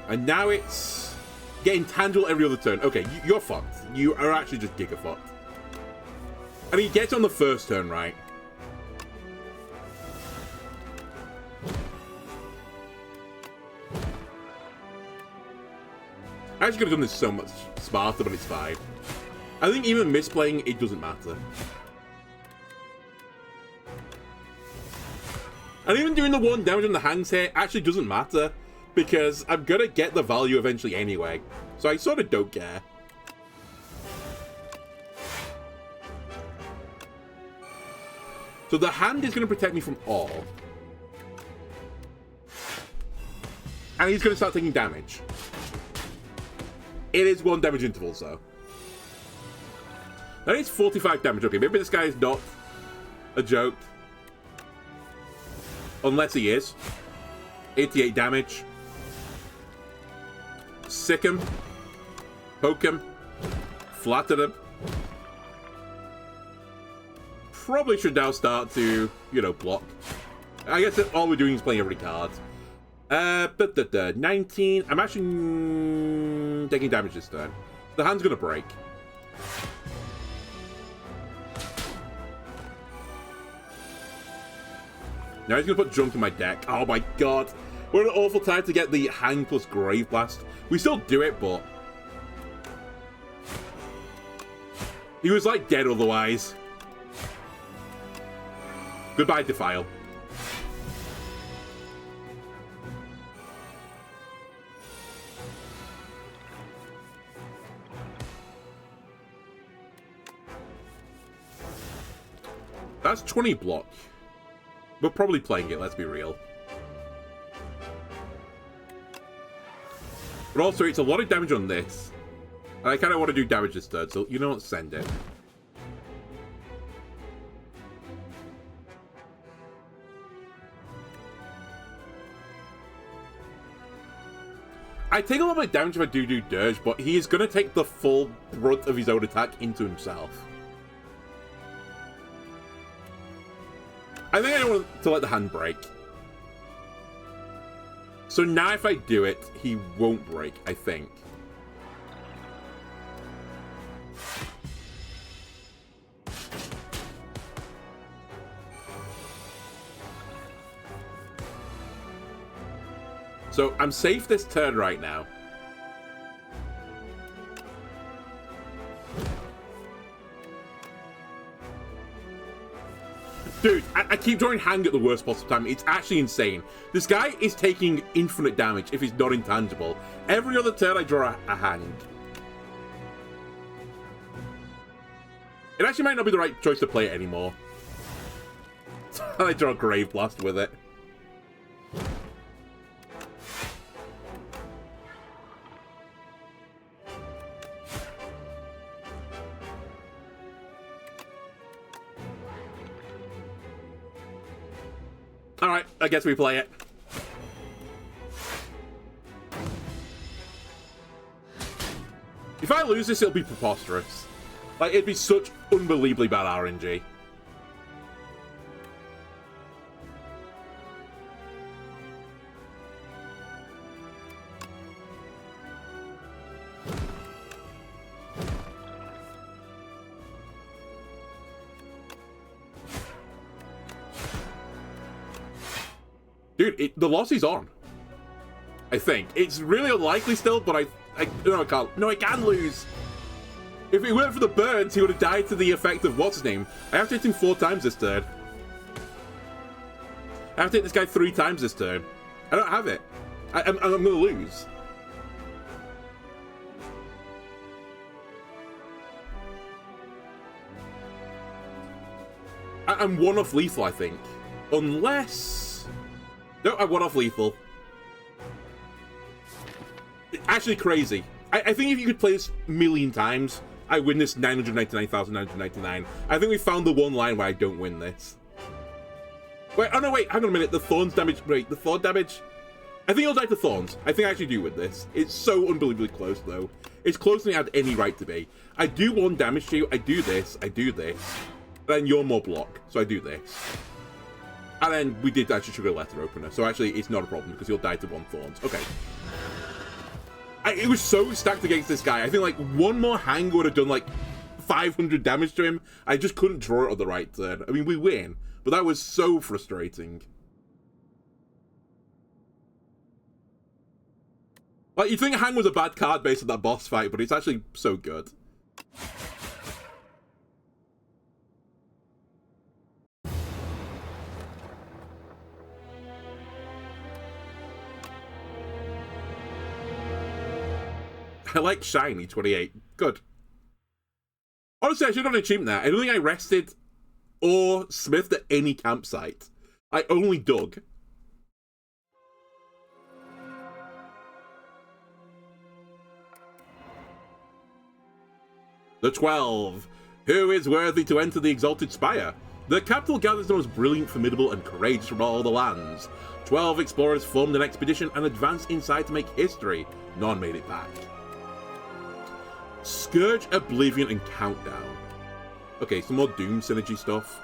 And now it's getting tangible every other turn. Okay, you're fucked. You are actually just giga fucked. I mean, he gets on the first turn, right? I actually could have done this so much smarter, but it's fine. I think even misplaying, it doesn't matter. And even doing the 1 damage on the hands here actually doesn't matter. because I'm gonna get the value eventually anyway. So I sort of don't care. So the hand is going to protect me from all. And he's going to start taking damage. It is 1 damage intervals, though. That is 45 damage. Okay, maybe this guy is not a joke. Unless he is. 88 damage. Sick him. Poke him. Flatten him. Probably should now start to, you know, block. I guess that all we're doing is playing every card. 19. I'm actually taking damage this turn. The hand's gonna break. Now he's gonna put junk in my deck. Oh my god. What an awful time to get the Hang plus Grave Blast. We still do it, but he was like dead otherwise. Goodbye, Defile. That's 20 block. We're probably playing it, let's be real. But also, it's a lot of damage on this. And I kind of want to do damage this turn, so you know what? Send it. I take a lot of damage if I do Dirge, but he is going to take the full brunt of his own attack into himself. I think I don't want to let the hand break. So now if I do it, he won't break, I think. So I'm safe this turn right now. Dude, I keep drawing Hang at the worst possible time. It's actually insane. This guy is taking infinite damage if he's not intangible. Every other turn I draw a Hang. It actually might not be the right choice to play it anymore. I draw a Grave Blast with it. Alright, I guess we play it. If I lose this, it'll be preposterous. Like, it'd be such unbelievably bad RNG. Dude, the loss is on. I think. It's really unlikely still, but no, I can't. No, I can lose. If it weren't for the birds, he would have died to the effect of what's his name. I have to hit him 4 times this turn. I have to hit this guy 3 times this turn. I don't have it. I'm going to lose. I'm 1 off lethal, I think. Unless... No, I won off lethal. Actually crazy. I think if you could play this a million times, I win this 999,999. I think we found the one line where I don't win this. Wait, oh no, wait, hang on a minute. The Thorns damage, wait, the Thorn damage? I think I'll die to Thorns. I think I actually do win this. It's so unbelievably close, though. It's closer than it had any right to be. I do 1 damage to you, I do this, then you're more block, so I do this. And then we did actually trigger a letter opener, so actually it's not a problem because he'll die to 1 Thorns. Okay. It was so stacked against this guy. I think like 1 more Hang would have done like 500 damage to him. I just couldn't draw it on the right turn. I mean, we win, but that was so frustrating. Like, you'd think Hang was a bad card based on that boss fight, but it's actually so good. I like shiny 28. Good. Honestly, I should have got an achievement there. I don't think I rested or smithed at any campsite. I only dug. The 12. Who is worthy to enter the exalted Spire? The capital gathers the most brilliant, formidable, and courageous from all the lands. 12 explorers formed an expedition and advanced inside to make history. None made it back. Scourge, Oblivion, and Countdown. Okay, some more Doom synergy stuff.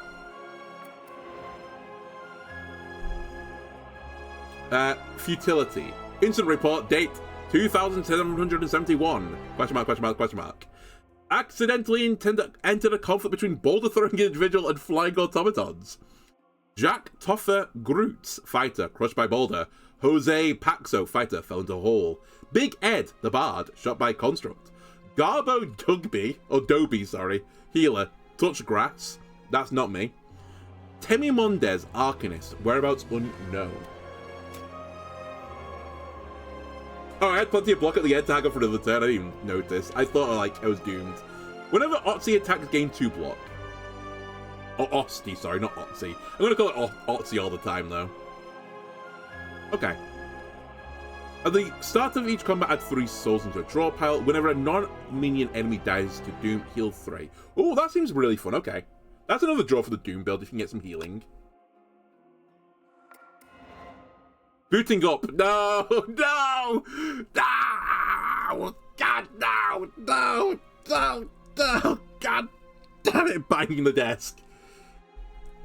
Futility. Instant report, date 2771. Question mark, question mark, question mark. Accidentally entered a conflict between boulder-throwing individual and flying automatons. Jack Toffer Groots, fighter, crushed by boulder. Jose Paxo, fighter, fell into a hole. Big Ed, the bard, shot by construct. Garbo Dobby, healer, touched grass. That's not me. Temimondes, arcanist, whereabouts unknown. Oh, I had plenty of block at the end to hang up for another turn. I didn't even notice. I thought I was doomed. Whenever Otzi attacks, gain 2 block. Or Osty, sorry, not Otzi. I'm going to call it Otzi all the time, though. Okay. At the start of each combat, add 3 souls into a draw pile. Whenever a non-minion enemy dies to Doom, heal 3. Oh, that seems really fun. Okay. That's another draw for the Doom build if you can get some healing. Booting up. No! No! No! God, no! No! No! No! God damn it! Banging the desk.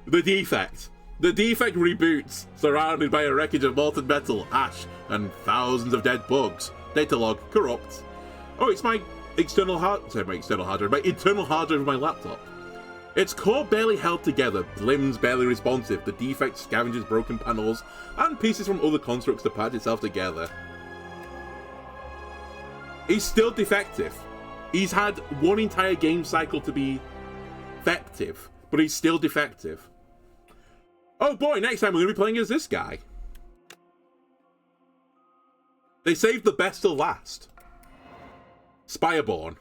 The defect. The defect reboots, surrounded by a wreckage of molten metal, ash, and thousands of dead bugs. Data log corrupt. Oh, it's my external hard. Sorry, my external hard drive. My internal hard drive of my laptop. Its core barely held together, limbs barely responsive, the defect scavenges broken panels and pieces from other constructs to patch itself together. He's still defective. He's had one entire game cycle to be effective, but he's still defective. Oh boy, next time we're going to be playing as this guy. They saved the best till last. Spireborn.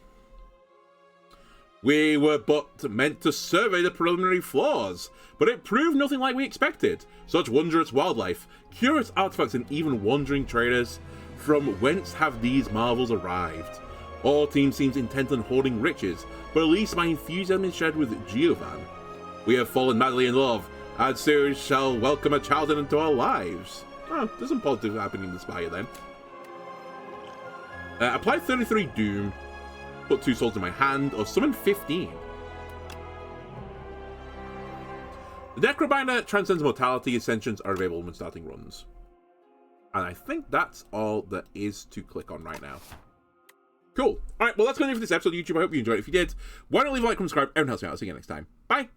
We were but meant to survey the preliminary floors, but it proved nothing like we expected. Such wondrous wildlife, curious artifacts, and even wandering traders. From whence have these marvels arrived? All team seems intent on hoarding riches, but at least my enthusiasm is shared with Giovan. We have fallen madly in love, and soon shall welcome a child into our lives. Oh, there's some positive happening in the Spire then. Apply 33 Doom. Put 2 souls in my hand, or summon 15. The Necrobinder transcends mortality. Ascensions are available when starting runs. And I think that's all there is to click on right now. Cool. Alright, well that's going to do for this episode of YouTube. I hope you enjoyed it. If you did, why don't leave a like, comment, subscribe, everyone helps me out. I'll see you next time. Bye!